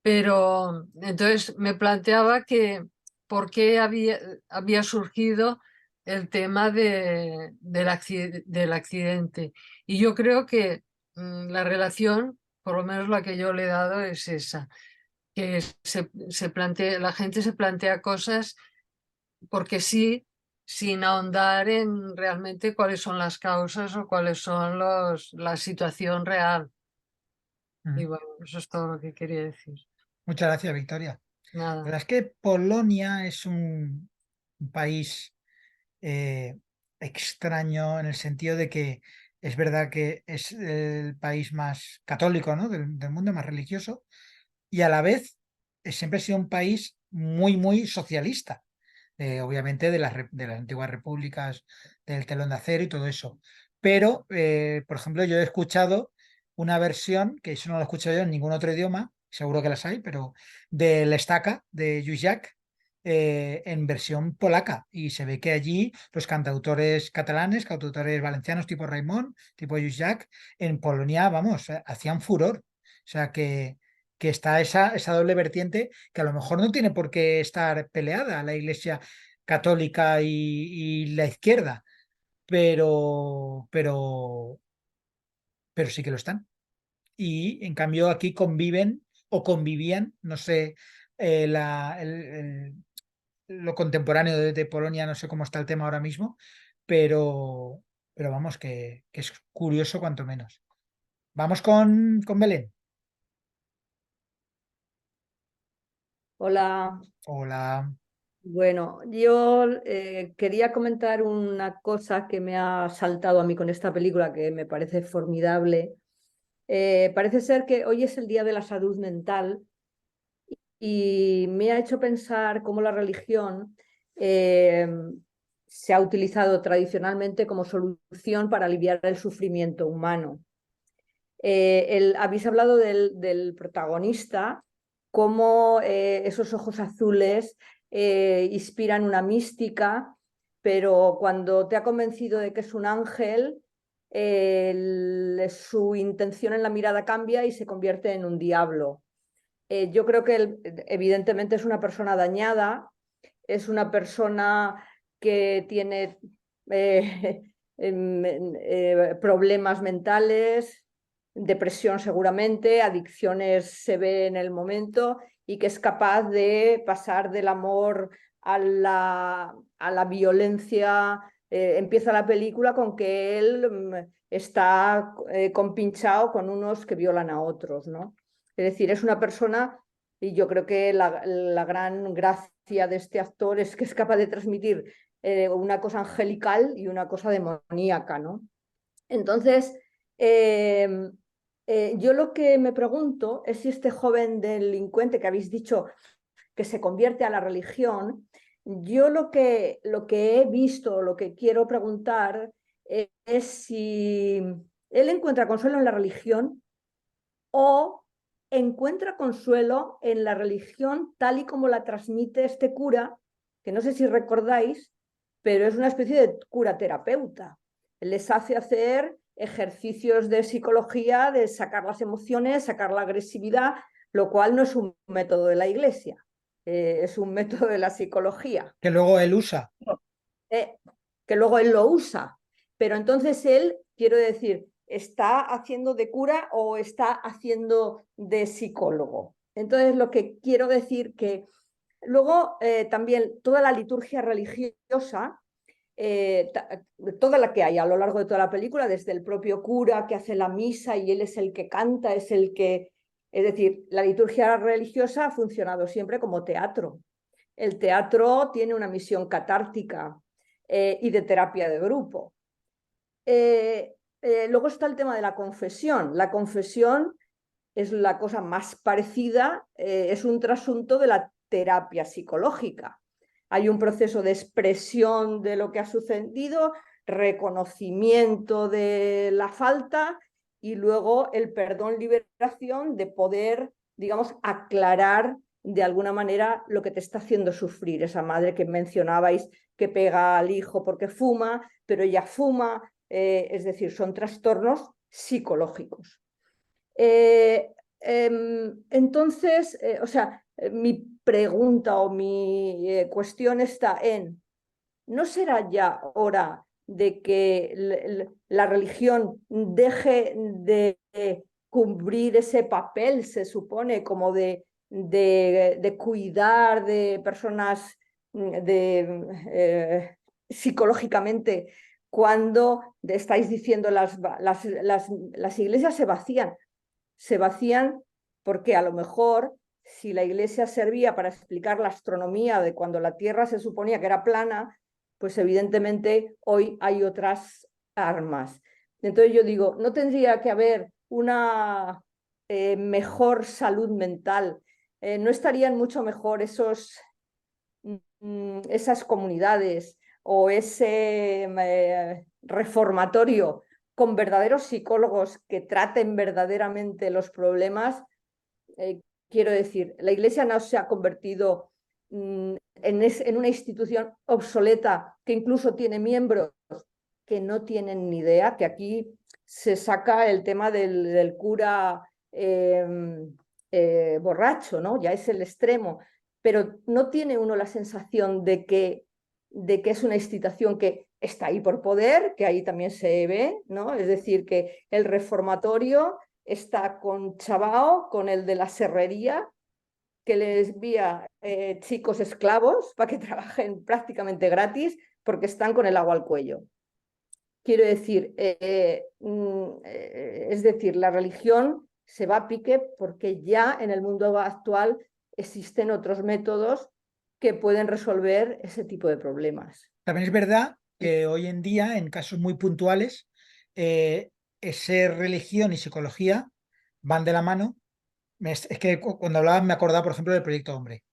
Pero entonces me planteaba que por qué había surgido el tema del accidente. Y yo creo que la relación, por lo menos la que yo le he dado, es esa, que la gente se plantea cosas porque sí, sin ahondar en realmente cuáles son las causas o cuáles son la situación real. Y Ujú. bueno, eso es todo lo que quería decir. Muchas gracias, Victoria. La Nada. verdad es que Polonia es un país eh, extraño en el sentido de que es verdad que es el país más católico, ¿no? del mundo, más religioso, y a la vez siempre ha sido un país muy, muy socialista, obviamente de las antiguas repúblicas del telón de acero y todo eso. pero, por ejemplo, yo he escuchado una versión, que eso no lo he escuchado yo en ningún otro idioma, seguro que las hay, pero del Estaca, de Lluís en versión polaca. Y se ve que allí los cantautores catalanes, cantautores valencianos tipo Raimon, tipo Lluís, en Polonia, vamos, hacían furor. O sea que está esa doble vertiente que a lo mejor no tiene por qué estar peleada la Iglesia católica y la izquierda, pero sí que lo están. Y en cambio aquí conviven o convivían, no sé, lo contemporáneo de Polonia, no sé cómo está el tema ahora mismo, pero, pero vamos, que es curioso cuanto menos. Vamos con Belén. Hola, Hola. bueno, yo quería comentar una cosa que me ha saltado a mí con esta película que me parece formidable. Parece ser que hoy es el Día de la Salud Mental y me ha hecho pensar cómo la religión eh, se ha utilizado tradicionalmente como solución para aliviar el sufrimiento humano. Habéis hablado del protagonista, cómo esos ojos azules inspiran una mística, pero cuando te ha convencido de que es un ángel, su intención en la mirada cambia y se convierte en un diablo. Yo creo que él, evidentemente, es una persona dañada, es una persona que tiene problemas mentales, depresión seguramente, adicciones se ve en el momento y que es capaz de pasar del amor a la violencia. Empieza la película con que él está compinchado con unos que violan a otros, ¿no? Es decir, es una persona, y yo creo que la gran gracia de este actor es que es capaz de transmitir una cosa angelical y una cosa demoníaca, ¿no? Entonces, yo lo que me pregunto es si este joven delincuente que habéis dicho que se convierte a la religión, yo lo que he visto, lo que quiero preguntar es si él encuentra consuelo en la religión o encuentra consuelo en la religión tal y como la transmite este cura, que no sé si recordáis, pero es una especie de cura terapeuta. Les hace hacer ejercicios de psicología, de sacar las emociones, sacar la agresividad, lo cual no es un método de la iglesia, es un método de la psicología. Que luego él usa. Que luego él lo usa. Pero entonces él, quiero decir, ¿está haciendo de cura o está haciendo de psicólogo? Entonces lo que quiero decir que luego también toda la liturgia religiosa, toda la que hay a lo largo de toda la película, desde el propio cura que hace la misa y él es el que canta, es el que... Es decir, la liturgia religiosa ha funcionado siempre como teatro. El teatro tiene una misión catártica y de terapia de grupo. Luego está el tema de la confesión. La confesión es la cosa más parecida, es un trasunto de la terapia psicológica. Hay un proceso de expresión de lo que ha sucedido, reconocimiento de la falta y luego el perdón, liberación de poder, digamos, aclarar de alguna manera lo que te está haciendo sufrir. Esa madre que mencionabais que pega al hijo porque fuma, pero ella fuma, es decir, son trastornos psicológicos. Entonces, o sea, mi pregunta o mi cuestión está en, ¿no será ya hora de que la religión deje de cubrir ese papel, se supone, como de cuidar de personas psicológicamente, cuando estáis diciendo las iglesias se vacían porque a lo mejor si la iglesia servía para explicar la astronomía de cuando la Tierra se suponía que era plana, pues evidentemente hoy hay otras armas. Entonces yo digo, ¿no tendría que haber una mejor salud mental? ¿No estarían mucho mejor esas comunidades o ese reformatorio con verdaderos psicólogos que traten verdaderamente los problemas. Quiero decir, la Iglesia no se ha convertido en una institución obsoleta que incluso tiene miembros que no tienen ni idea, que aquí se saca el tema del cura borracho, ¿no? Ya es el extremo, pero no tiene uno la sensación de que es una institución que está ahí por poder, que ahí también se ve, ¿no? Es decir, que el reformatorio está con Chabao, con el de la serrería, que les envía chicos esclavos para que trabajen prácticamente gratis porque están con el agua al cuello. Quiero decir, es decir, la religión se va a pique porque ya en el mundo actual existen otros métodos que pueden resolver ese tipo de problemas. También es verdad que hoy en día, en casos muy puntuales, ese religión y psicología van de la mano. Es que cuando hablaba me acordaba, por ejemplo, del Proyecto Hombre.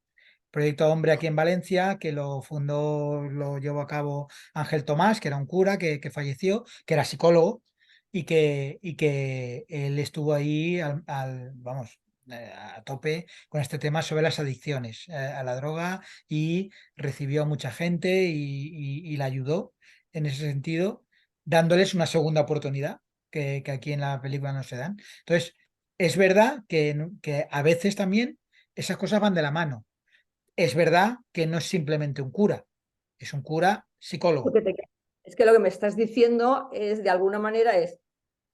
Proyecto Hombre aquí en Valencia, que lo fundó, lo llevó a cabo Ángel Tomás, que era un cura que falleció, que era psicólogo y que él estuvo ahí vamos, a tope con este tema sobre las adicciones a la droga y recibió a mucha gente y la ayudó en ese sentido, dándoles una segunda oportunidad que aquí en la película no se dan. Entonces, es verdad que a veces también esas cosas van de la mano. Es verdad que no es simplemente un cura, es un cura psicólogo. Es que lo que me estás diciendo es, de alguna manera, es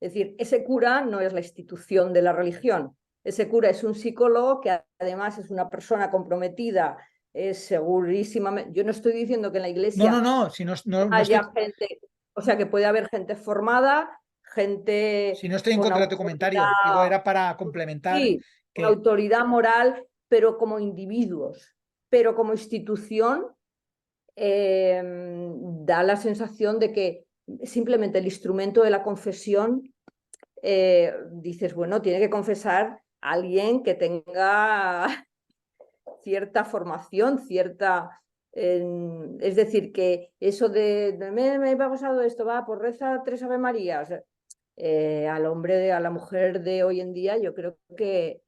decir, ese cura no es la institución de la religión, ese cura es un psicólogo que además es una persona comprometida, es segurísima. Yo no estoy diciendo que en la iglesia No, si no haya gente, o sea, que puede haber gente formada, gente si no estoy en con contra de tu comentario, digo, era para complementar sí, con que autoridad moral, pero como individuos, pero como institución da la sensación de que simplemente el instrumento de la confesión, dices, bueno, tiene que confesar a alguien que tenga cierta formación, es decir, que eso de me ha pasado esto, va, pues reza 3 Ave Marías. Al hombre, a la mujer de hoy en día, yo creo que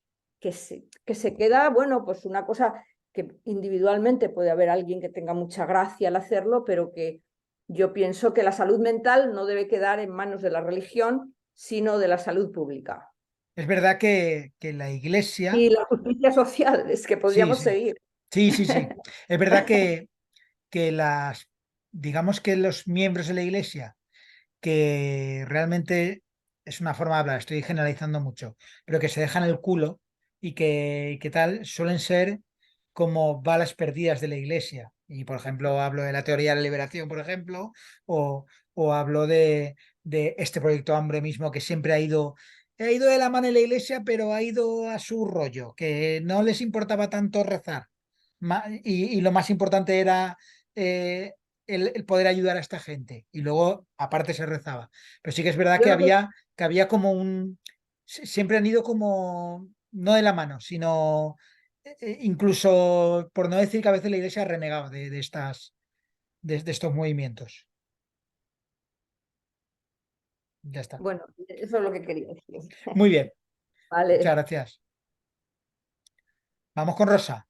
se queda, bueno, pues una cosa que individualmente puede haber alguien que tenga mucha gracia al hacerlo, pero que yo pienso que la salud mental no debe quedar en manos de la religión, sino de la salud pública. es verdad que la iglesia... Y la justicia social, es que podríamos seguir. Sí. Es verdad que digamos que los miembros de la iglesia, que realmente es una forma de hablar, estoy generalizando mucho, pero que se dejan el culo y que tal, suelen ser como balas perdidas de la iglesia. Y por ejemplo, hablo de la teoría de la liberación, por ejemplo, o hablo de este proyecto Hambre mismo, que siempre ha ido de la mano de la iglesia, pero ha ido a su rollo, que no les importaba tanto rezar. Y lo más importante era el poder ayudar a esta gente. Y luego, aparte, se rezaba. Pero sí que es verdad Yo que había como siempre han ido como, no de la mano, sino incluso, por no decir que a veces la iglesia ha renegado de estos movimientos. Ya está. Bueno, eso es lo que quería decir. Muy bien. Vale. Muchas gracias. Vamos con Rosa.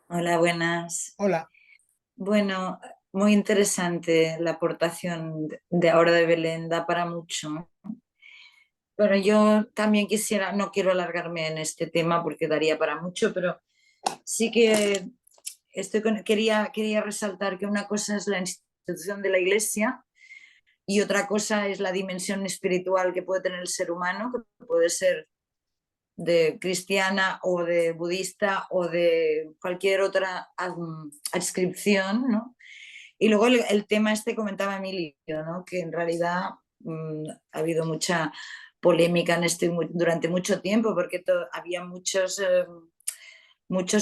Hola, buenas. Hola. Bueno, muy interesante la aportación de ahora de Belén, da para mucho. Bueno, yo también quisiera, no quiero alargarme en este tema porque daría para mucho, pero sí que quería resaltar que una cosa es la institución de la Iglesia y otra cosa es la dimensión espiritual que puede tener el ser humano, que puede ser de cristiana o de budista o de cualquier otra adscripción, ¿no? Y luego el tema este comentaba Emilio, ¿no? Que en realidad ha habido mucha polémica en durante mucho tiempo porque había muchos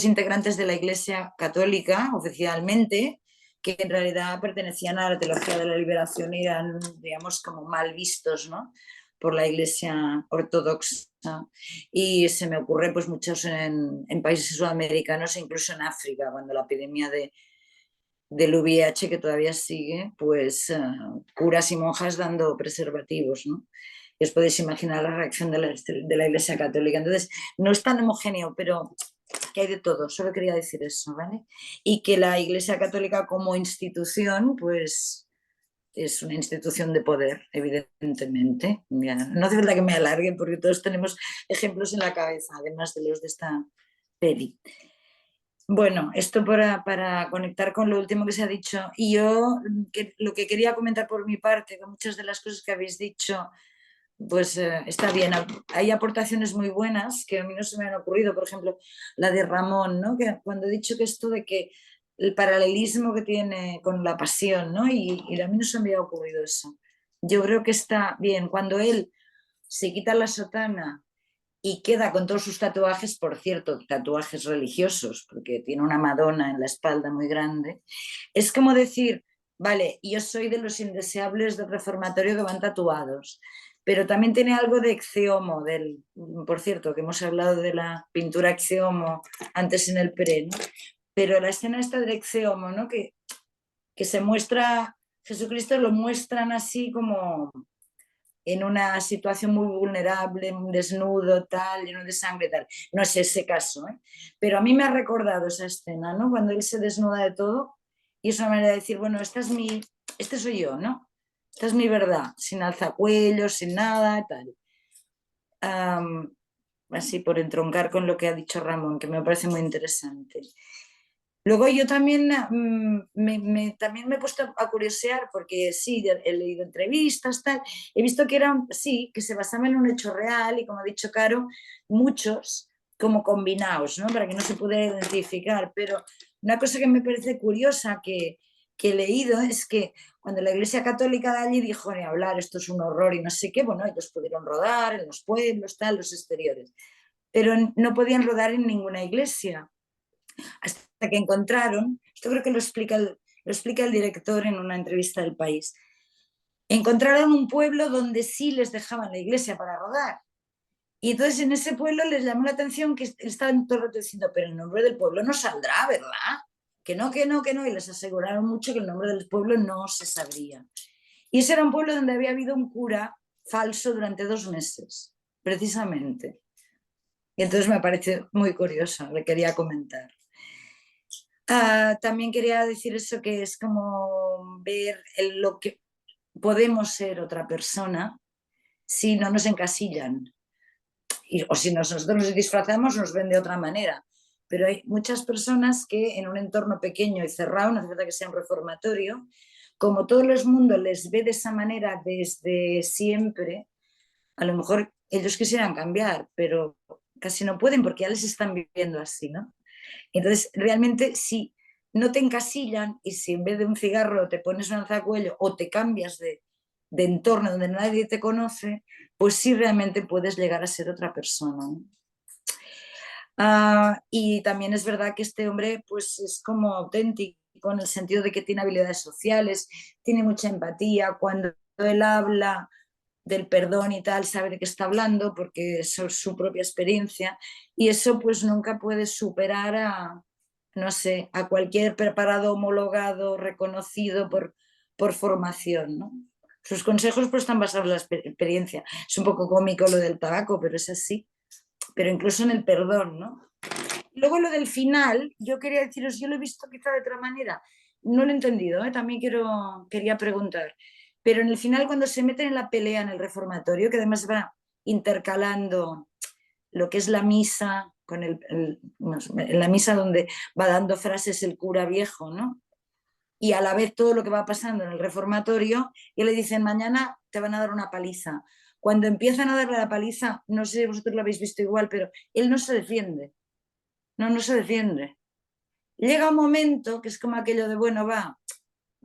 integrantes de la Iglesia Católica oficialmente que en realidad pertenecían a la teología de la liberación y eran, digamos, como mal vistos, ¿no? Por la Iglesia ortodoxa. Y se me ocurre pues muchos en países sudamericanos e incluso en África, cuando la epidemia del VIH que todavía sigue, pues curas y monjas dando preservativos, ¿no? Y os podéis imaginar la reacción de la Iglesia Católica. Entonces, no es tan homogéneo, pero que hay de todo. Solo quería decir eso, ¿vale? Y que la Iglesia Católica como institución, pues es una institución de poder, evidentemente. Ya, no hace falta que me alargue porque todos tenemos ejemplos en la cabeza, además de los de esta peli. Bueno, esto para conectar con lo último que se ha dicho. Y yo lo que quería comentar por mi parte, con muchas de las cosas que habéis dicho, pues está bien. Hay aportaciones muy buenas que a mí no se me han ocurrido. Por ejemplo, la de Ramón, ¿no? Que cuando he dicho que esto de que el paralelismo que tiene con la pasión, ¿no? Y a mí no se me había ocurrido eso. Yo creo que está bien. Cuando él se quita la sotana y queda con todos sus tatuajes, por cierto, tatuajes religiosos, porque tiene una Madonna en la espalda muy grande, es como decir, vale, yo soy de los indeseables del reformatorio que van tatuados, pero también tiene algo de Ecce-Homo, por cierto, que hemos hablado de la pintura Ecce-Homo antes en el pre, ¿no? Pero la escena esta de Ecce-Homo, ¿no? Que se muestra, Jesucristo lo muestran así como en una situación muy vulnerable, desnudo, tal, lleno de sangre, tal. No es ese caso, ¿eh? Pero a mí me ha recordado esa escena, ¿no? Cuando él se desnuda de todo y es una manera de decir, bueno, este soy yo, ¿no? Esta es mi verdad, sin alzacuellos, sin nada, tal. Así por entroncar con lo que ha dicho Ramón, que me parece muy interesante. Luego yo también también me he puesto a curiosear porque sí, he leído entrevistas, tal, he visto que sí, que se basaba en un hecho real y como ha dicho Caro, muchos como combinados, ¿no? Para que no se pudiera identificar, pero una cosa que me parece curiosa que he leído es que cuando la Iglesia Católica de allí dijo, ni hablar, esto es un horror y no sé qué, bueno, ellos pudieron rodar en los pueblos, tal, los exteriores, pero no podían rodar en ninguna iglesia. Hasta que encontraron, esto creo que lo explica el director en una entrevista del País, encontraron un pueblo donde sí les dejaban la iglesia para rodar. Y entonces en ese pueblo les llamó la atención que estaban todo el rato diciendo, pero el nombre del pueblo no saldrá, ¿verdad? Que no, y les aseguraron mucho que el nombre del pueblo no se sabría. Y ese era un pueblo donde había habido un cura falso durante 2 meses, precisamente. Y entonces me parece muy curioso, le quería comentar. También quería decir eso, que es como ver lo que podemos ser otra persona si no nos encasillan. O si nosotros nos disfrazamos, nos ven de otra manera. Pero hay muchas personas que en un entorno pequeño y cerrado, no hace falta que sea un reformatorio, como todo el mundo les ve de esa manera desde siempre, a lo mejor ellos quisieran cambiar, pero casi no pueden porque ya les están viviendo así, ¿no? Entonces, realmente, si no te encasillan y si en vez de un cigarro te pones un alzacuello o te cambias de entorno donde nadie te conoce, pues sí realmente puedes llegar a ser otra persona, ¿no? Y también es verdad que este hombre pues es como auténtico en el sentido de que tiene habilidades sociales, tiene mucha empatía, cuando él habla del perdón y tal, sabe de qué está hablando porque es su propia experiencia y eso pues nunca puede superar a, no sé, a cualquier preparado, homologado, reconocido por formación, ¿no? Sus consejos pues están basados en la experiencia. Es un poco cómico lo del tabaco, pero es así. Pero incluso en el perdón, ¿no? Luego lo del final, yo quería deciros, yo lo he visto quizá de otra manera, no lo he entendido, ¿eh? También quería preguntar. Pero en el final, cuando se meten en la pelea en el reformatorio, que además va intercalando lo que es la misa, en la misa donde va dando frases el cura viejo, ¿no? Y a la vez todo lo que va pasando en el reformatorio, y le dicen, mañana te van a dar una paliza. Cuando empiezan a darle la paliza, no sé si vosotros lo habéis visto igual, pero él no se defiende. No se defiende. Llega un momento que es como aquello de, bueno, va,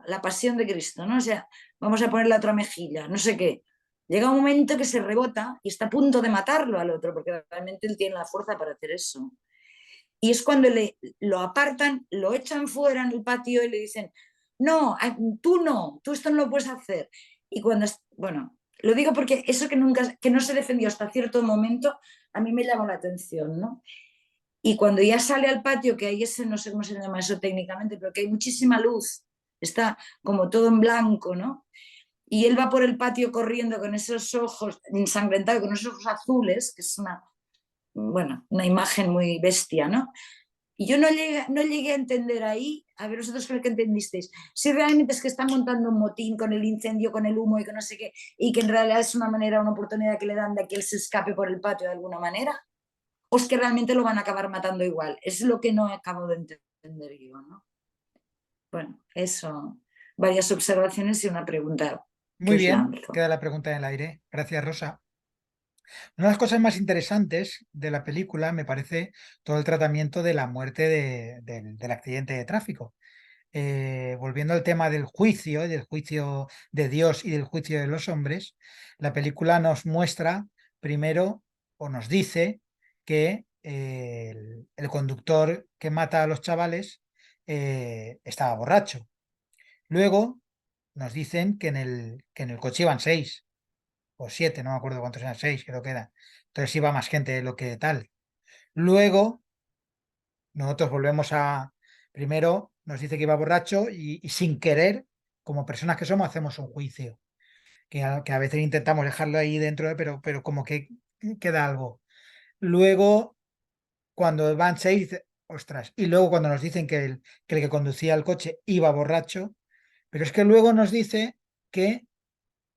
la pasión de Cristo, ¿no? O sea, vamos a poner la otra mejilla, no sé qué. Llega un momento que se rebota y está a punto de matarlo al otro, porque realmente él tiene la fuerza para hacer eso. Y es cuando lo apartan, lo echan fuera en el patio y le dicen, no, tú esto no lo puedes hacer. Y cuando, bueno, lo digo porque eso que no se defendió hasta cierto momento, a mí me llamó la atención, ¿no? Y cuando ya sale al patio, que ahí no sé cómo se llama eso técnicamente, pero que hay muchísima luz, está como todo en blanco, ¿no? Y él va por el patio corriendo con esos ojos ensangrentados, con esos ojos azules, que es una imagen muy bestia, ¿no? Y yo no llegué a entender ahí, a ver vosotros creo que entendisteis, si realmente es que están montando un motín con el incendio, con el humo y con no sé qué, y que en realidad es una oportunidad que le dan de que él se escape por el patio de alguna manera, o es que realmente lo van a acabar matando igual. Es lo que no acabo de entender yo, ¿no? Bueno, eso, varias observaciones y una pregunta que Muy os bien, lanzo. queda la pregunta en el aire. Gracias, Rosa. Una de las cosas más interesantes de la película me parece todo el tratamiento de la muerte del accidente de tráfico. Volviendo al tema del juicio de Dios y del juicio de los hombres, la película nos muestra primero o nos dice que el conductor que mata a los chavales estaba borracho. Luego nos dicen que en el coche iban 6 o 7, no me acuerdo cuántos eran, 6 creo que eran. Entonces iba más gente de lo que tal. Luego nosotros volvemos a, primero nos dice que iba borracho y sin querer, como personas que somos, hacemos un juicio, que a veces intentamos dejarlo ahí dentro, pero como que queda algo. Luego, cuando van 6, dice, ostras, y luego cuando nos dicen que el que conducía el coche iba borracho, pero es que luego nos dice que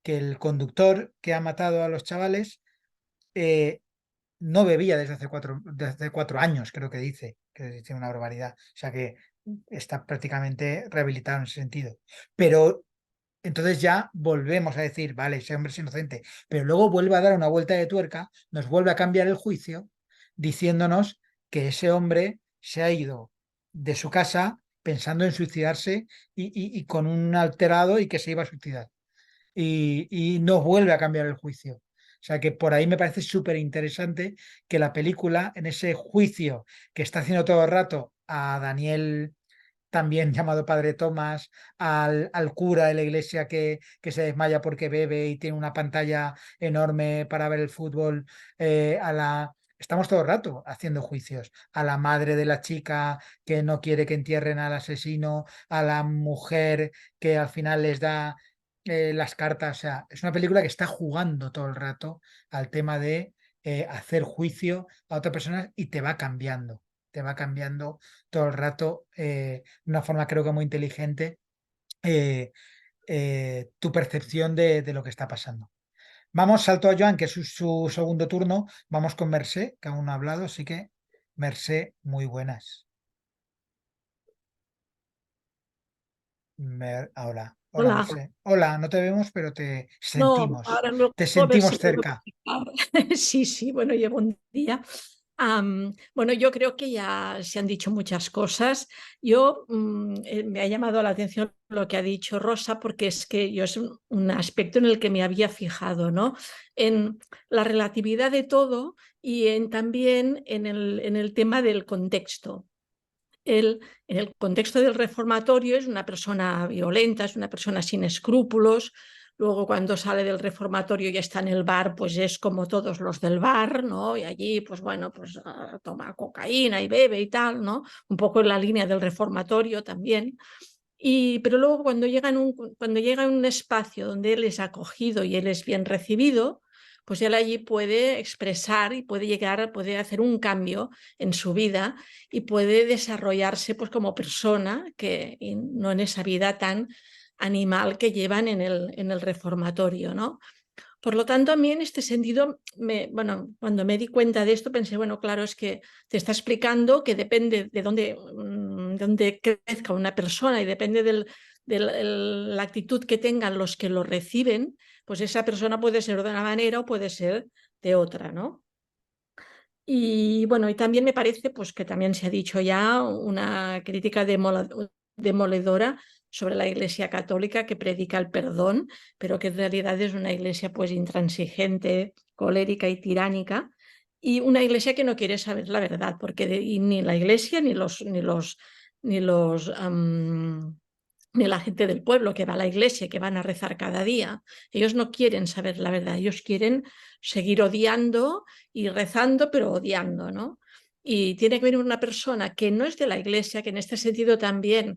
el conductor que ha matado a los chavales no bebía desde 4 años, creo que dice una barbaridad. O sea que está prácticamente rehabilitado en ese sentido. Pero entonces ya volvemos a decir, vale, ese hombre es inocente, pero luego vuelve a dar una vuelta de tuerca, nos vuelve a cambiar el juicio, diciéndonos que ese hombre se ha ido de su casa pensando en suicidarse y con un alterado y que se iba a suicidar. Y nos vuelve a cambiar el juicio. O sea que por ahí me parece súper interesante que la película, en ese juicio que está haciendo todo el rato a Daniel, también llamado Padre Tomás, al cura de la iglesia que se desmaya porque bebe y tiene una pantalla enorme para ver el fútbol, Estamos todo el rato haciendo juicios a la madre de la chica que no quiere que entierren al asesino, a la mujer que al final les da las cartas. O sea, es una película que está jugando todo el rato al tema de hacer juicio a otra persona y te va cambiando todo el rato de una forma creo que muy inteligente tu percepción de lo que está pasando. Vamos, salto a Joan, que es su segundo turno. Vamos con Mercé, que aún no ha hablado, así que Mercé, muy buenas. Hola, Hola. Mercé. Hola, no te vemos, pero te No, sentimos. ahora luego Te a ver sentimos si puedo cerca. conectar. Sí, bueno, llevo un día. Bueno, yo creo que ya se han dicho muchas cosas. Me ha llamado la atención lo que ha dicho Rosa, porque es que yo es un aspecto en el que me había fijado, ¿no? En la relatividad de todo y también en el tema del contexto. Él, en el contexto del reformatorio, es una persona violenta, es una persona sin escrúpulos. Luego, cuando sale del reformatorio y está en el bar, pues es como todos los del bar, ¿no? Y allí, pues bueno, pues toma cocaína y bebe y tal, ¿no? Un poco en la línea del reformatorio también. Pero luego, cuando llega en un espacio donde él es acogido y él es bien recibido, pues él allí puede expresar y puede hacer un cambio en su vida y puede desarrollarse pues como persona, y no en esa vida tan animal que llevan en el reformatorio, ¿no? Por lo tanto, a mí en este sentido, cuando me di cuenta de esto, pensé, bueno, claro, es que te está explicando que depende de dónde crezca una persona y depende de la actitud que tengan los que lo reciben, pues esa persona puede ser de una manera o puede ser de otra, ¿no? Y bueno, y también me parece, pues que también se ha dicho ya, una crítica demoledora sobre la Iglesia Católica que predica el perdón, pero que en realidad es una iglesia pues intransigente, colérica y tiránica, y una iglesia que no quiere saber la verdad, porque ni la iglesia ni la gente del pueblo que va a la iglesia, que van a rezar cada día, ellos no quieren saber la verdad, ellos quieren seguir odiando y rezando, pero odiando, ¿no? y tiene que venir una persona que no es de la Iglesia, que en este sentido también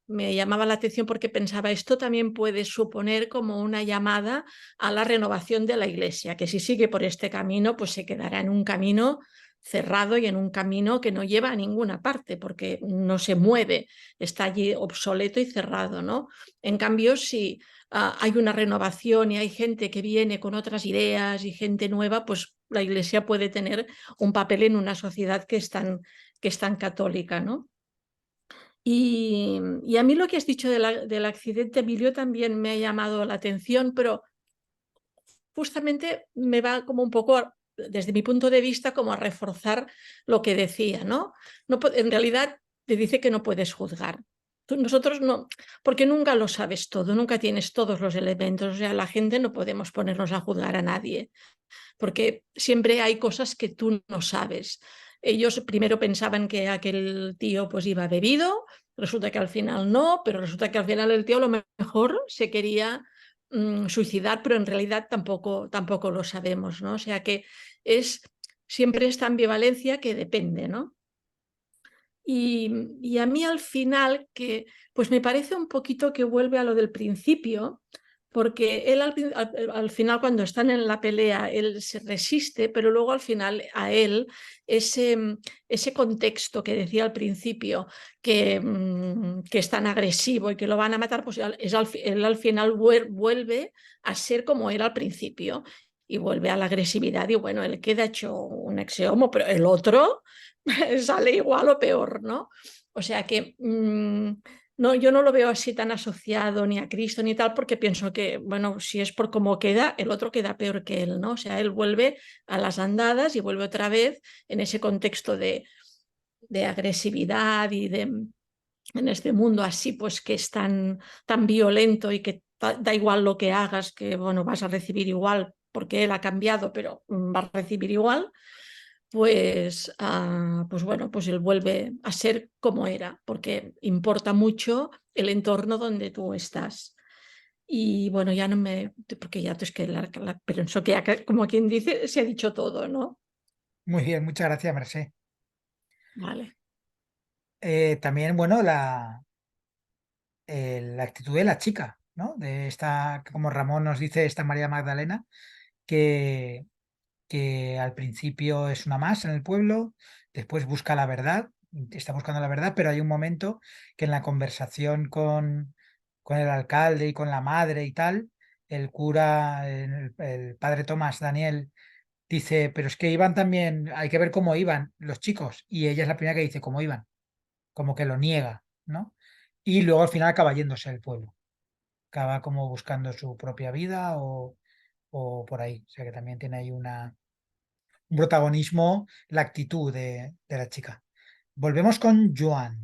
me llamaba la atención porque pensaba, esto también puede suponer como una llamada a la renovación de la Iglesia, que si sigue por este camino, pues se quedará en un camino cerrado y en un camino que no lleva a ninguna parte, porque no se mueve, está allí obsoleto y cerrado, ¿no? En cambio, si hay una renovación y hay gente que viene con otras ideas y gente nueva, pues la Iglesia puede tener un papel en una sociedad que es tan católica, ¿no? Y a mí lo que has dicho del accidente, Emilio, también me ha llamado la atención, pero justamente me va como un poco, desde mi punto de vista, como a reforzar lo que decía, ¿no? En realidad te dice que no puedes juzgar. Nosotros no, porque nunca lo sabes todo, nunca tienes todos los elementos, o sea, la gente no podemos ponernos a juzgar a nadie, porque siempre hay cosas que tú no sabes. Ellos primero pensaban que aquel tío pues iba bebido, resulta que al final no, pero resulta que al final el tío a lo mejor se quería suicidar, pero en realidad tampoco lo sabemos, ¿no? O sea que siempre esta ambivalencia que depende, ¿no? Y a mí al final, que pues me parece un poquito que vuelve a lo del principio, porque él al final cuando están en la pelea, él se resiste, pero luego al final a él ese contexto que decía al principio, que es tan agresivo y que lo van a matar, pues él al final vuelve a ser como era al principio y vuelve a la agresividad y bueno, él queda hecho un ex-homo, pero el otro sale igual o peor, ¿no? O sea que no, yo no lo veo así tan asociado ni a Cristo ni tal, porque pienso que, bueno, si es por cómo queda, el otro queda peor que él, ¿no? O sea, él vuelve a las andadas y vuelve otra vez en ese contexto de agresividad y en este mundo así, pues que es tan violento y que da igual lo que hagas, que, bueno, vas a recibir igual, porque él ha cambiado, pero va a recibir igual. Pues bueno, pues él vuelve a ser como era, porque importa mucho el entorno donde tú estás. Y bueno, ya no porque ya es que pienso que ya, como quien dice, se ha dicho todo, ¿no? Muy bien, muchas gracias, Mercé. Vale. También, bueno, la actitud de la chica, ¿no? De esta, como Ramón nos dice, esta María Magdalena, que, que al principio es una más en el pueblo, después busca la verdad, está buscando la verdad, pero hay un momento que en la conversación con el alcalde y con la madre y tal, el cura, el padre Tomás Daniel, dice, pero es que iban también, hay que ver cómo iban los chicos, y ella es la primera que dice cómo iban, como que lo niega, ¿no? Y luego al final acaba yéndose del pueblo, acaba como buscando su propia vida o por ahí, o sea que también tiene ahí un protagonismo la actitud de la chica. Volvemos con Joan.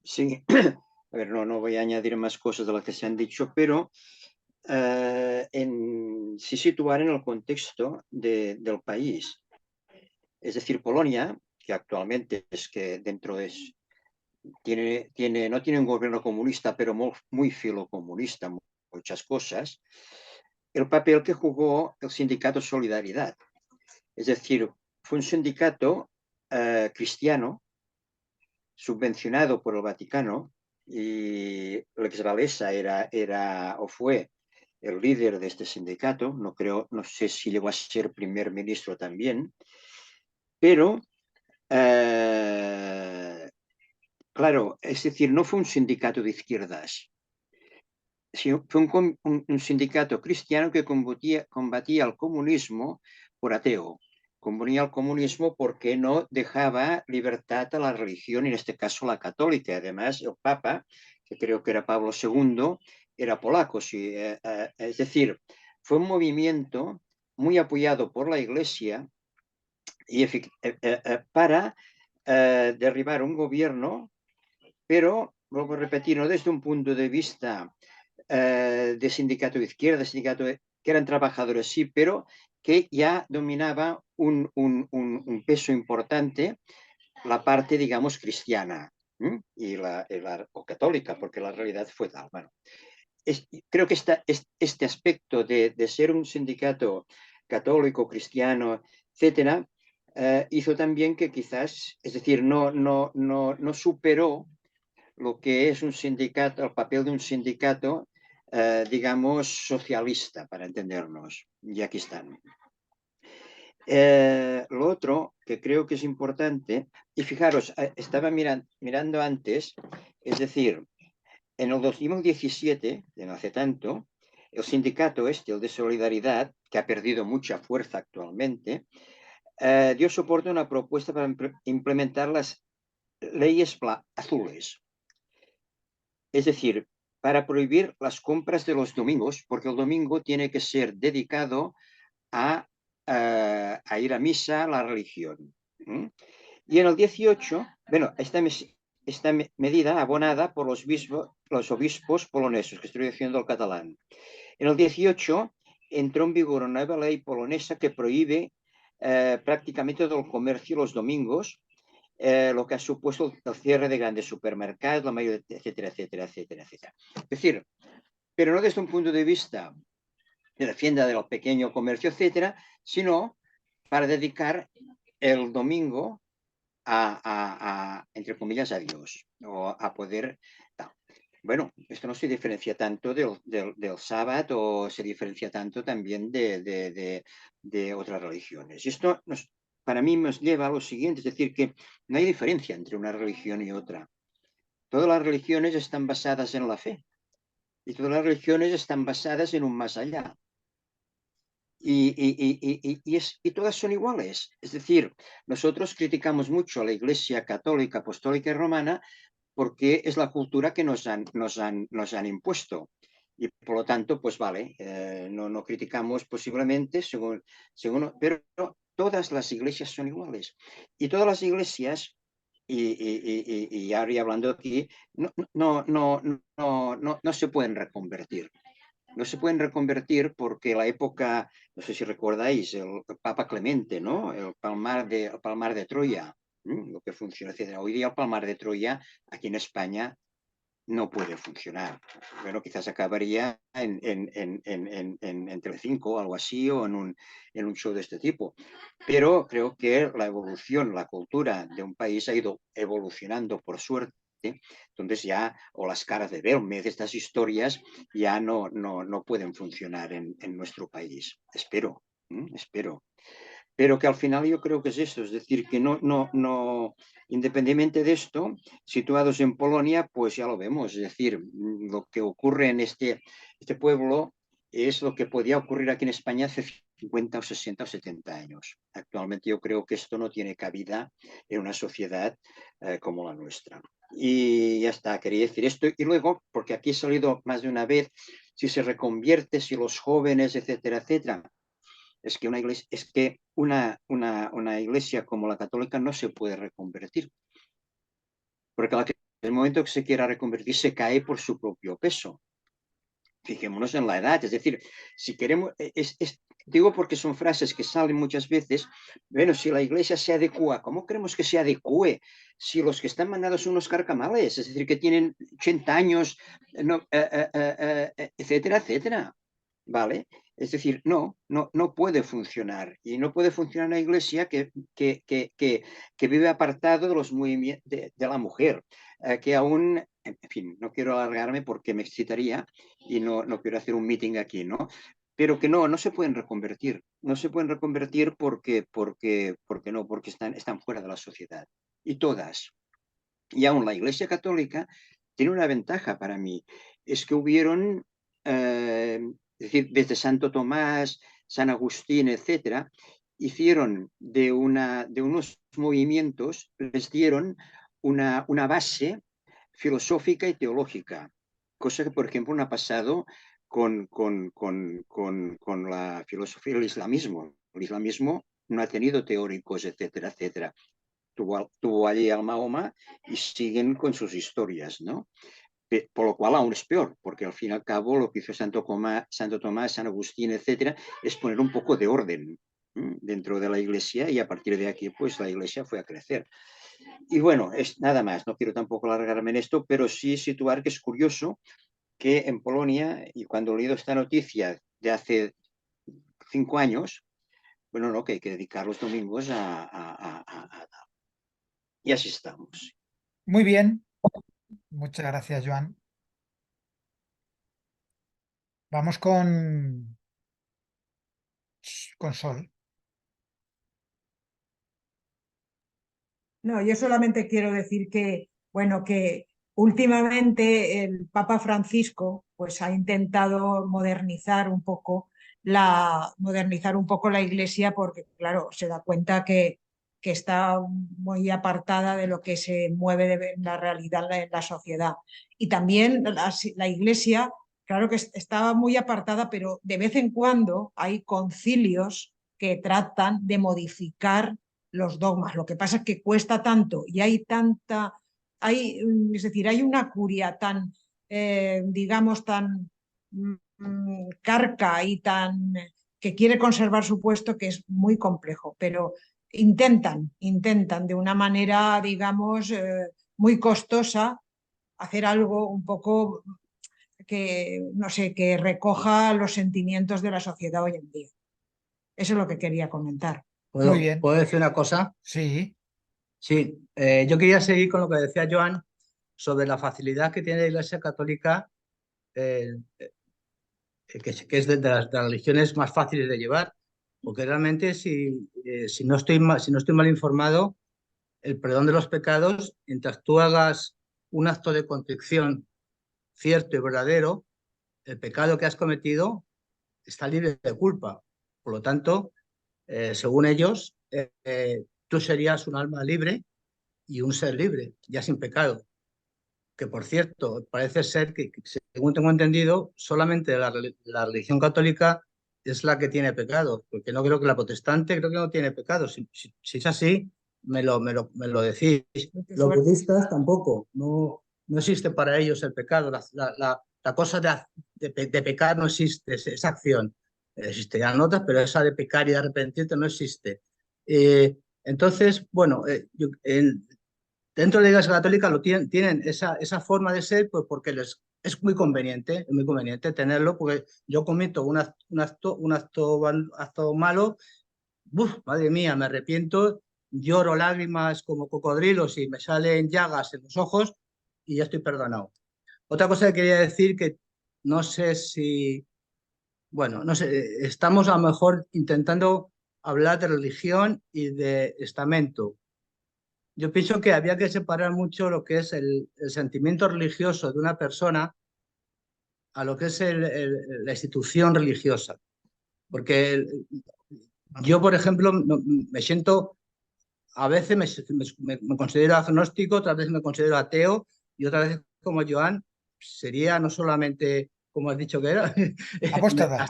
Sí, a ver, no voy a añadir más cosas de las que se han dicho, pero sí situar en el contexto del país. Es decir, Polonia, que actualmente es que no tiene un gobierno comunista, pero muy filocomunista, muchas cosas, el papel que jugó el sindicato Solidaridad. Es decir, fue un sindicato cristiano subvencionado por el Vaticano y Lech Walesa era o fue el líder de este sindicato, no sé si llegó a ser primer ministro también, pero claro, es decir, no fue un sindicato de izquierdas, sino fue un sindicato cristiano que combatía el comunismo por ateo. Combatía el comunismo porque no dejaba libertad a la religión, en este caso la católica. Además, el Papa, que creo que era Pablo II, era polaco. Sí, es decir, fue un movimiento muy apoyado por la Iglesia y para derribar un gobierno, pero, vuelvo a repetir, no desde un punto de vista de sindicato de izquierda, sindicato que eran trabajadores, sí, pero que ya dominaba un peso importante la parte, digamos, cristiana o católica, porque la realidad fue tal. Bueno, creo que este aspecto de ser un sindicato católico, cristiano, etcétera, hizo también que quizás, es decir, no superó lo que es un sindicato, el papel de un sindicato, digamos, socialista, para entendernos. Y aquí están. Lo otro que creo que es importante, y fijaros, estaba mirando antes, es decir, en el 2017, de no hace tanto, el sindicato este, el de Solidaridad, que ha perdido mucha fuerza actualmente, dio soporte a una propuesta para implementar las leyes azules. Es decir, para prohibir las compras de los domingos, porque el domingo tiene que ser dedicado a ir a misa, a la religión. Y en el 18, bueno, esta medida abonada por los obispos poloneses, que estoy diciendo el catalán. En el 18 entró en vigor una nueva ley polonesa que prohíbe prácticamente todo el comercio los domingos, lo que ha supuesto el cierre de grandes supermercados, la mayoría, etcétera, etcétera, etcétera, etcétera. Es decir, pero no desde un punto de vista de defensa del pequeño comercio, etcétera, sino para dedicar el domingo entre comillas, a Dios, o a poder... Bueno, esto no se diferencia tanto del sábado, o se diferencia tanto también de otras religiones. Y esto para mí nos lleva a lo siguiente, es decir, que no hay diferencia entre una religión y otra. Todas las religiones están basadas en la fe, y todas las religiones están basadas en un más allá. Y todas son iguales. Es decir, nosotros criticamos mucho a la Iglesia católica, apostólica y romana porque es la cultura que nos han impuesto. Y por lo tanto, pues vale, no criticamos posiblemente, pero todas las iglesias son iguales. Y todas las iglesias, y ahora hablando aquí, no se pueden reconvertir. No se pueden reconvertir porque la época, no sé si recordáis, el Papa Clemente, ¿no? El Palmar de Troya, lo que funciona. Hoy día el Palmar de Troya aquí en España no puede funcionar. Bueno, quizás acabaría en Telecinco o algo así, o en un show de este tipo. Pero creo que la evolución, la cultura de un país ha ido evolucionando por suerte. Entonces ya, o las caras de Belmez, estas historias ya no pueden funcionar en nuestro país. Espero. Pero que al final yo creo que es eso, es decir, que independientemente de esto, situados en Polonia, pues ya lo vemos, es decir, lo que ocurre en este pueblo es lo que podía ocurrir aquí en España hace 50 o 60 o 70 años. Actualmente yo creo que esto no tiene cabida en una sociedad como la nuestra. Y ya está, quería decir esto. Y luego, porque aquí he salido más de una vez, si se reconvierte, si los jóvenes, etcétera, etcétera. Es que una iglesia como la católica no se puede reconvertir. Porque en el momento que se quiera reconvertir se cae por su propio peso. Fijémonos en la edad, es decir, si queremos, digo porque son frases que salen muchas veces, bueno, si la iglesia se adecua, ¿cómo queremos que se adecue? Si los que están mandados son unos carcamales, es decir, que tienen 80 años, etcétera, etcétera, ¿vale? Es decir, no puede funcionar, y no puede funcionar una iglesia que vive apartado de los movimientos de la mujer, que aún... En fin, no quiero alargarme porque me excitaría y no quiero hacer un meeting aquí, ¿no? Pero que no se pueden reconvertir. No se pueden reconvertir porque están fuera de la sociedad. Y todas. Y aún la Iglesia Católica tiene una ventaja para mí. Es que hubieron, es decir, desde Santo Tomás, San Agustín, etcétera, hicieron de unos movimientos, les dieron una base filosófica y teológica, cosa que, por ejemplo, no ha pasado con la filosofía del islamismo. El islamismo no ha tenido teóricos, etcétera, etcétera. Tuvo allí al Mahoma y siguen con sus historias, ¿no? Por lo cual aún es peor, porque al fin y al cabo lo que hizo Santo Tomás, San Agustín, etcétera, es poner un poco de orden dentro de la iglesia, y a partir de aquí pues la iglesia fue a crecer. Y bueno, es nada más, no quiero tampoco alargarme en esto, pero sí situar que es curioso que en Polonia, y cuando he leído esta noticia de hace 5 años, bueno, no, que hay que dedicar los domingos y así estamos. Muy bien. Muchas gracias, Joan. Vamos con Sol. No, yo solamente quiero decir que, bueno, que últimamente el Papa Francisco pues ha intentado modernizar un poco la Iglesia porque, claro, se da cuenta que está muy apartada de lo que se mueve en la realidad en la sociedad. Y también la Iglesia, claro que estaba muy apartada, pero de vez en cuando hay concilios que tratan de modificar los dogmas. Lo que pasa es que cuesta tanto y hay tanta, es decir, hay una curia tan, digamos, tan carca y tan que quiere conservar su puesto que es muy complejo, pero intentan de una manera, digamos, muy costosa hacer algo un poco que, no sé, que recoja los sentimientos de la sociedad hoy en día. Eso es lo que quería comentar. Muy bien. ¿Puedo decir una cosa? Sí. Sí, yo quería seguir con lo que decía Joan sobre la facilidad que tiene la Iglesia Católica, que es de las religiones más fáciles de llevar, porque realmente si no estoy mal informado, el perdón de los pecados, mientras tú hagas un acto de contrición cierto y verdadero, el pecado que has cometido está libre de culpa. Por lo tanto, según ellos, tú serías un alma libre y un ser libre, ya sin pecado. Que por cierto, parece ser que, según tengo entendido, solamente la religión católica es la que tiene pecado, porque no creo que la protestante creo que no tiene pecado. Si es así, me lo decís. Los budistas tampoco, no existe para ellos el pecado. La cosa de pecar no existe, esa acción. Existirán otras, pero esa de pecar y de arrepentirte no existe. Entonces, bueno, dentro de la Iglesia Católica tienen esa forma de ser, pues porque es muy conveniente tenerlo, porque yo cometo un acto malo, madre mía, me arrepiento, lloro lágrimas como cocodrilos y me salen llagas en los ojos y ya estoy perdonado. Otra cosa que quería decir que no sé si, bueno, no sé, estamos a lo mejor intentando hablar de religión y de estamento. Yo pienso que había que separar mucho lo que es el sentimiento religioso de una persona a lo que es la institución religiosa. Porque yo, por ejemplo, me siento, a veces me considero agnóstico, otras veces me considero ateo y otras veces, como Joan, sería no solamente, como has dicho que era, Apóstata.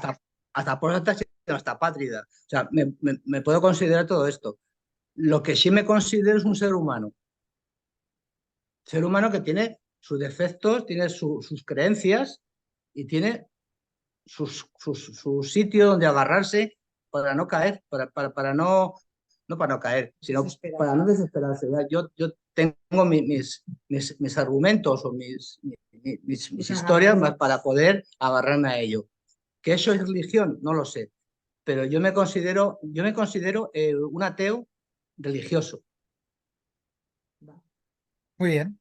hasta apóstata, sino hasta apátrida. O sea, me puedo considerar todo esto. Lo que sí me considero es un ser humano. Ser humano que tiene sus defectos, tiene sus creencias y tiene su sitio donde agarrarse para no caer, no para no caer, sino para no desesperarse. Yo tengo mis argumentos o mis historias más para poder agarrarme a ello. ¿Que eso es religión? No lo sé. Pero yo me considero un ateo religioso. Muy bien.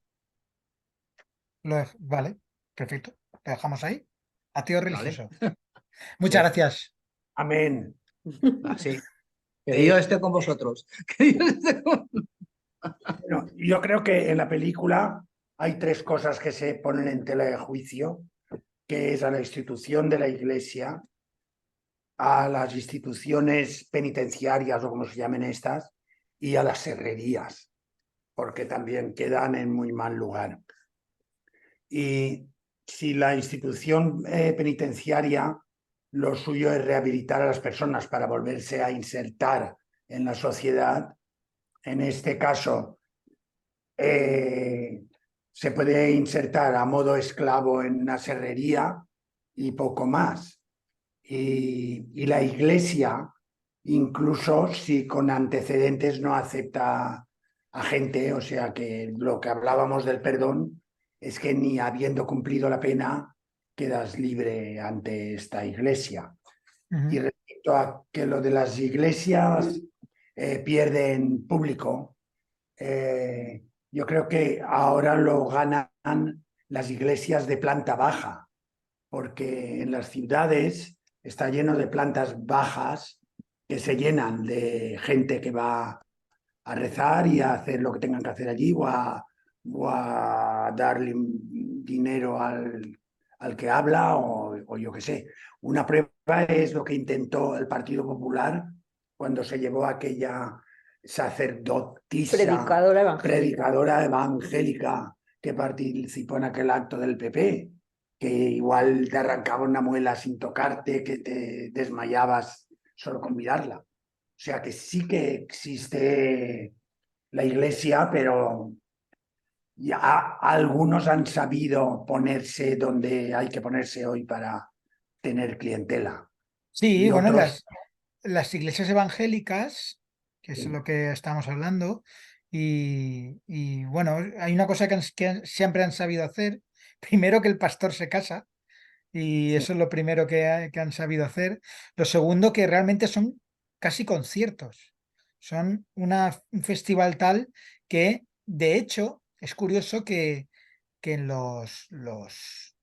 Vale, perfecto. Lo dejamos ahí. Ateo religioso. Vale. Muchas gracias. Amén. Así. Que Dios esté con vosotros. Bueno, yo creo que en la película hay tres cosas que se ponen en tela de juicio, que es a la institución de la Iglesia, a las instituciones penitenciarias o como se llamen estas, y a las herrerías, porque también quedan en muy mal lugar. Y si la institución penitenciaria, lo suyo es rehabilitar a las personas para volverse a insertar en la sociedad, en este caso se puede insertar a modo esclavo en una serrería y poco más. Y la Iglesia, incluso si con antecedentes no acepta a gente, o sea que lo que hablábamos del perdón es que ni habiendo cumplido la pena quedas libre ante esta Iglesia. Y respecto a que lo de las iglesias pierden público, yo creo que ahora lo ganan las iglesias de planta baja, porque en las ciudades está lleno de plantas bajas que se llenan de gente que va a rezar y a hacer lo que tengan que hacer allí o a darle dinero al que habla o yo qué sé. Una prueba es lo que intentó el Partido Popular cuando se llevó a aquella sacerdotisa, predicadora evangélica que participó en aquel acto del PP, que igual te arrancaba una muela sin tocarte, que te desmayabas solo con mirarla. O sea que sí que existe la iglesia, pero ya algunos han sabido ponerse donde hay que ponerse hoy para tener clientela. Sí, Y bueno, otros, las iglesias evangélicas, que es lo que estamos hablando, y bueno, hay una cosa que siempre han sabido hacer. Primero, que el pastor se casa, y eso es lo primero que han sabido hacer. Lo segundo, que realmente son casi conciertos. Son un festival tal que, de hecho, es curioso que en los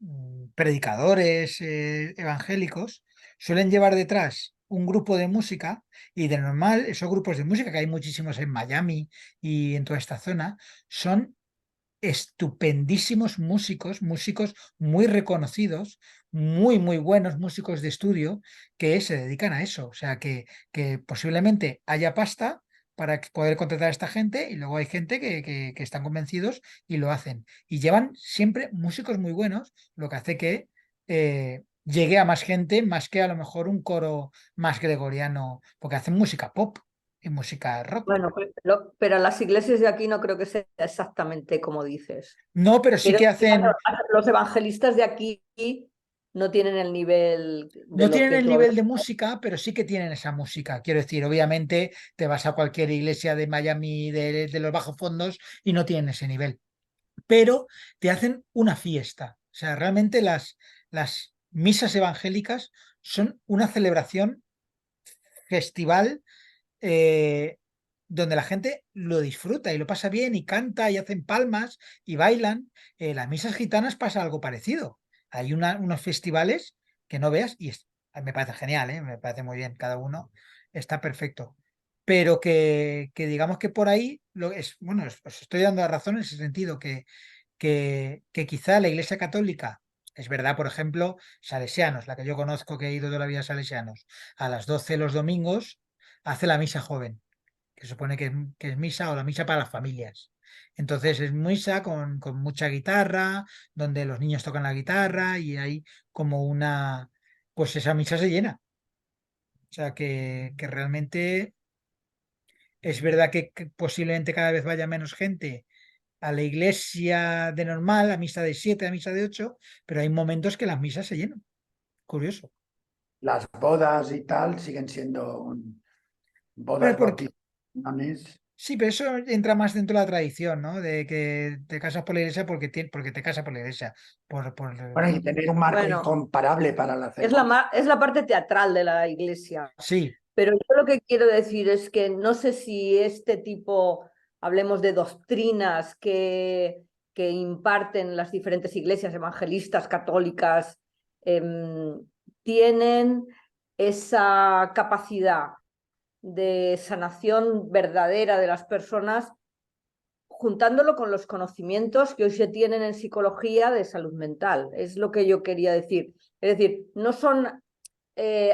predicadores evangélicos suelen llevar detrás un grupo de música, y de normal esos grupos de música, que hay muchísimos en Miami y en toda esta zona, son estupendísimos músicos, músicos muy reconocidos, muy, muy buenos músicos de estudio que se dedican a eso. O sea, que posiblemente haya pasta para poder contratar a esta gente, y luego hay gente que están convencidos y lo hacen. Y llevan siempre músicos muy buenos, lo que hace que llegue a más gente, más que a lo mejor un coro más gregoriano, porque hacen música pop y música rock. Bueno, pero las iglesias de aquí no creo que sea exactamente como dices. No, pero sí Quiero que decir, hacen. los evangelistas de aquí no tienen el nivel de No lo tienen que el tú hablas. nivel de música, pero sí que tienen esa música. Quiero decir, obviamente te vas a cualquier iglesia de Miami de los bajos fondos y no tienen ese nivel, pero te hacen una fiesta. O sea, realmente las misas evangélicas son una celebración festival, eh, donde la gente lo disfruta y lo pasa bien y canta y hacen palmas y bailan. Las misas gitanas pasa algo parecido. Hay unos festivales que no veas, y me parece genial, me parece muy bien, cada uno está perfecto. Pero que digamos que por ahí bueno, os estoy dando la razón en ese sentido, que quizá la Iglesia Católica, es verdad, por ejemplo, Salesianos, la que yo conozco, que he ido toda la vida a Salesianos, a las 12 los domingos hace la misa joven, que supone que es misa, o la misa para las familias. Entonces es misa con mucha guitarra, donde los niños tocan la guitarra y hay como pues esa misa se llena. O sea que realmente es verdad que posiblemente cada vez vaya menos gente a la iglesia de normal, a misa de 7, a misa de 8, pero hay momentos que las misas se llenan. Curioso. las bodas y tal siguen siendo Pero bodas, porque, bautizaciones. sí, pero eso entra más dentro de la tradición, ¿no? De que te casas por la iglesia porque te casas por la iglesia. Bueno, y tener un marco Bueno, incomparable para la es ceremonia. es la parte teatral de la iglesia. Sí, Pero yo lo que quiero decir es que no sé si este tipo, hablemos de doctrinas que imparten las diferentes iglesias evangelistas, católicas, tienen esa capacidad de sanación verdadera de las personas, juntándolo con los conocimientos que hoy se tienen en psicología de salud mental. Es lo que yo quería decir. Es decir, no son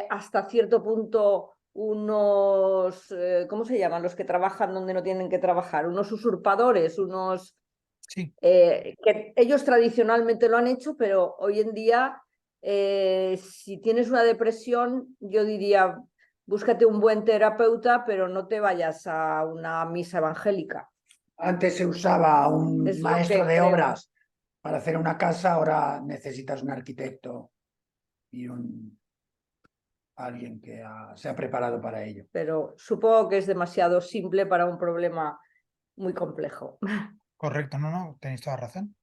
hasta cierto punto unos, ¿cómo se llaman? Los que trabajan donde no tienen que trabajar, unos usurpadores, unos sí. que ellos tradicionalmente lo han hecho, pero hoy en día, si tienes una depresión, yo diría, búscate un buen terapeuta, pero no te vayas a una misa evangélica. Antes se usaba un Es lo maestro que de creo. obras para hacer una casa, ahora necesitas un arquitecto y alguien que se ha preparado para ello. Pero supongo que es demasiado simple para un problema muy complejo. Correcto, no, tenéis toda razón.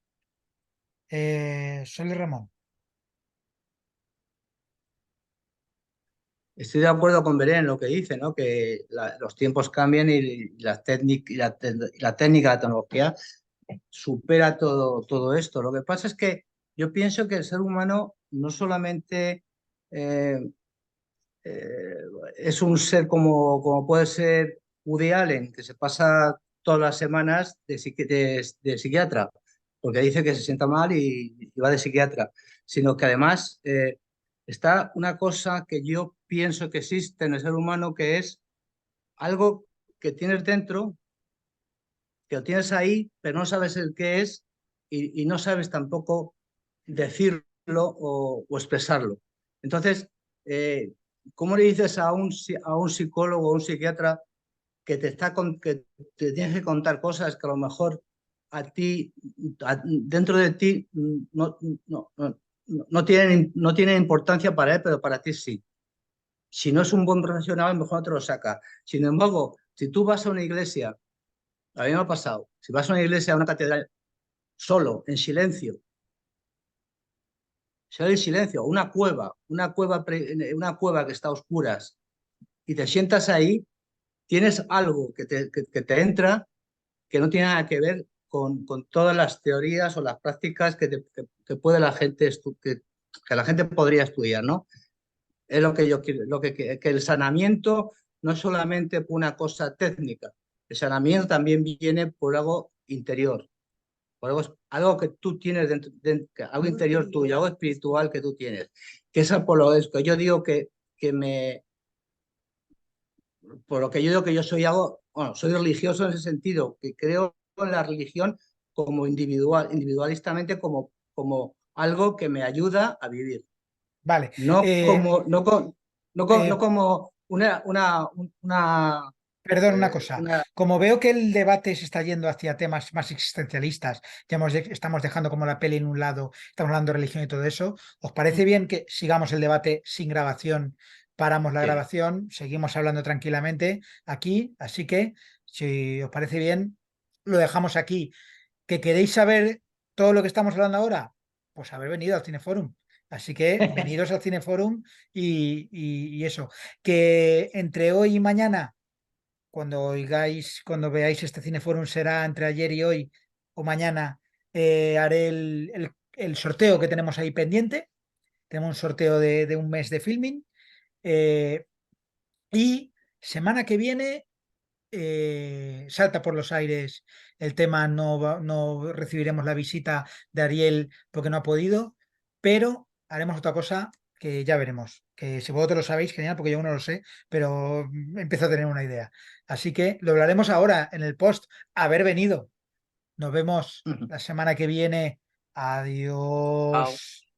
Sol y Ramón. estoy de acuerdo con Belén en lo que dice, ¿no? Que los tiempos cambian y la técnica, la tecnología supera todo esto. Lo que pasa es que yo pienso que el ser humano no solamente eh, eh, es un ser como puede ser Woody Allen, que se pasa todas las semanas de psiquiatra, porque dice que se sienta mal y va de psiquiatra, sino que además está una cosa que yo pienso que existe en el ser humano, que es algo que tienes dentro, que lo tienes ahí, pero no sabes el qué es y no sabes tampoco decirlo o expresarlo. Entonces, ¿cómo le dices a un psicólogo o un psiquiatra que te tienes que contar cosas que a lo mejor a ti, dentro de ti, no tienen importancia para él, pero para ti sí? Si no es un buen profesional, a lo mejor no te lo saca. Sin embargo, si tú vas a una iglesia, a mí me ha pasado, si vas a una iglesia, a una catedral, solo, en silencio, solo en silencio, una cueva que está a oscuras, y te sientas ahí, tienes algo que te entra que no tiene nada que ver con todas las teorías o las prácticas que puede la gente que la gente podría estudiar, ¿no? Es lo que yo quiero, que el sanamiento no es solamente por una cosa técnica, el sanamiento también viene por algo interior, por algo que tú tienes algo interior tuyo, algo espiritual que tú tienes, que es por lo que yo digo por lo que yo digo que yo soy algo, bueno, soy religioso en ese sentido, que creo en la religión como individualistamente como algo que me ayuda a vivir. Vale. No como, no, no como Perdón, una cosa. Como veo que el debate se está yendo hacia temas más existencialistas, ya estamos dejando como la peli en un lado, estamos hablando de religión y todo eso, ¿os parece bien que sigamos el debate sin grabación? Paramos la grabación, seguimos hablando tranquilamente aquí, así que si os parece bien, lo dejamos aquí. ¿Que queréis saber todo lo que estamos hablando ahora? Pues haber venido al Cineforum. Así que venidos al Cineforum y eso. Que entre hoy y mañana cuando veáis este Cineforum será entre ayer y hoy o mañana, haré el sorteo que tenemos ahí pendiente. Tenemos un sorteo de un mes de filming. eh, y semana que viene salta por los aires el tema, no recibiremos la visita de Ariel porque no ha podido, pero haremos otra cosa que ya veremos. Que si vosotros lo sabéis, genial, porque yo aún no lo sé, pero empiezo a tener una idea. Así que lo hablaremos ahora en el post. Haber venido. Nos vemos la semana que viene. Chao. Adiós.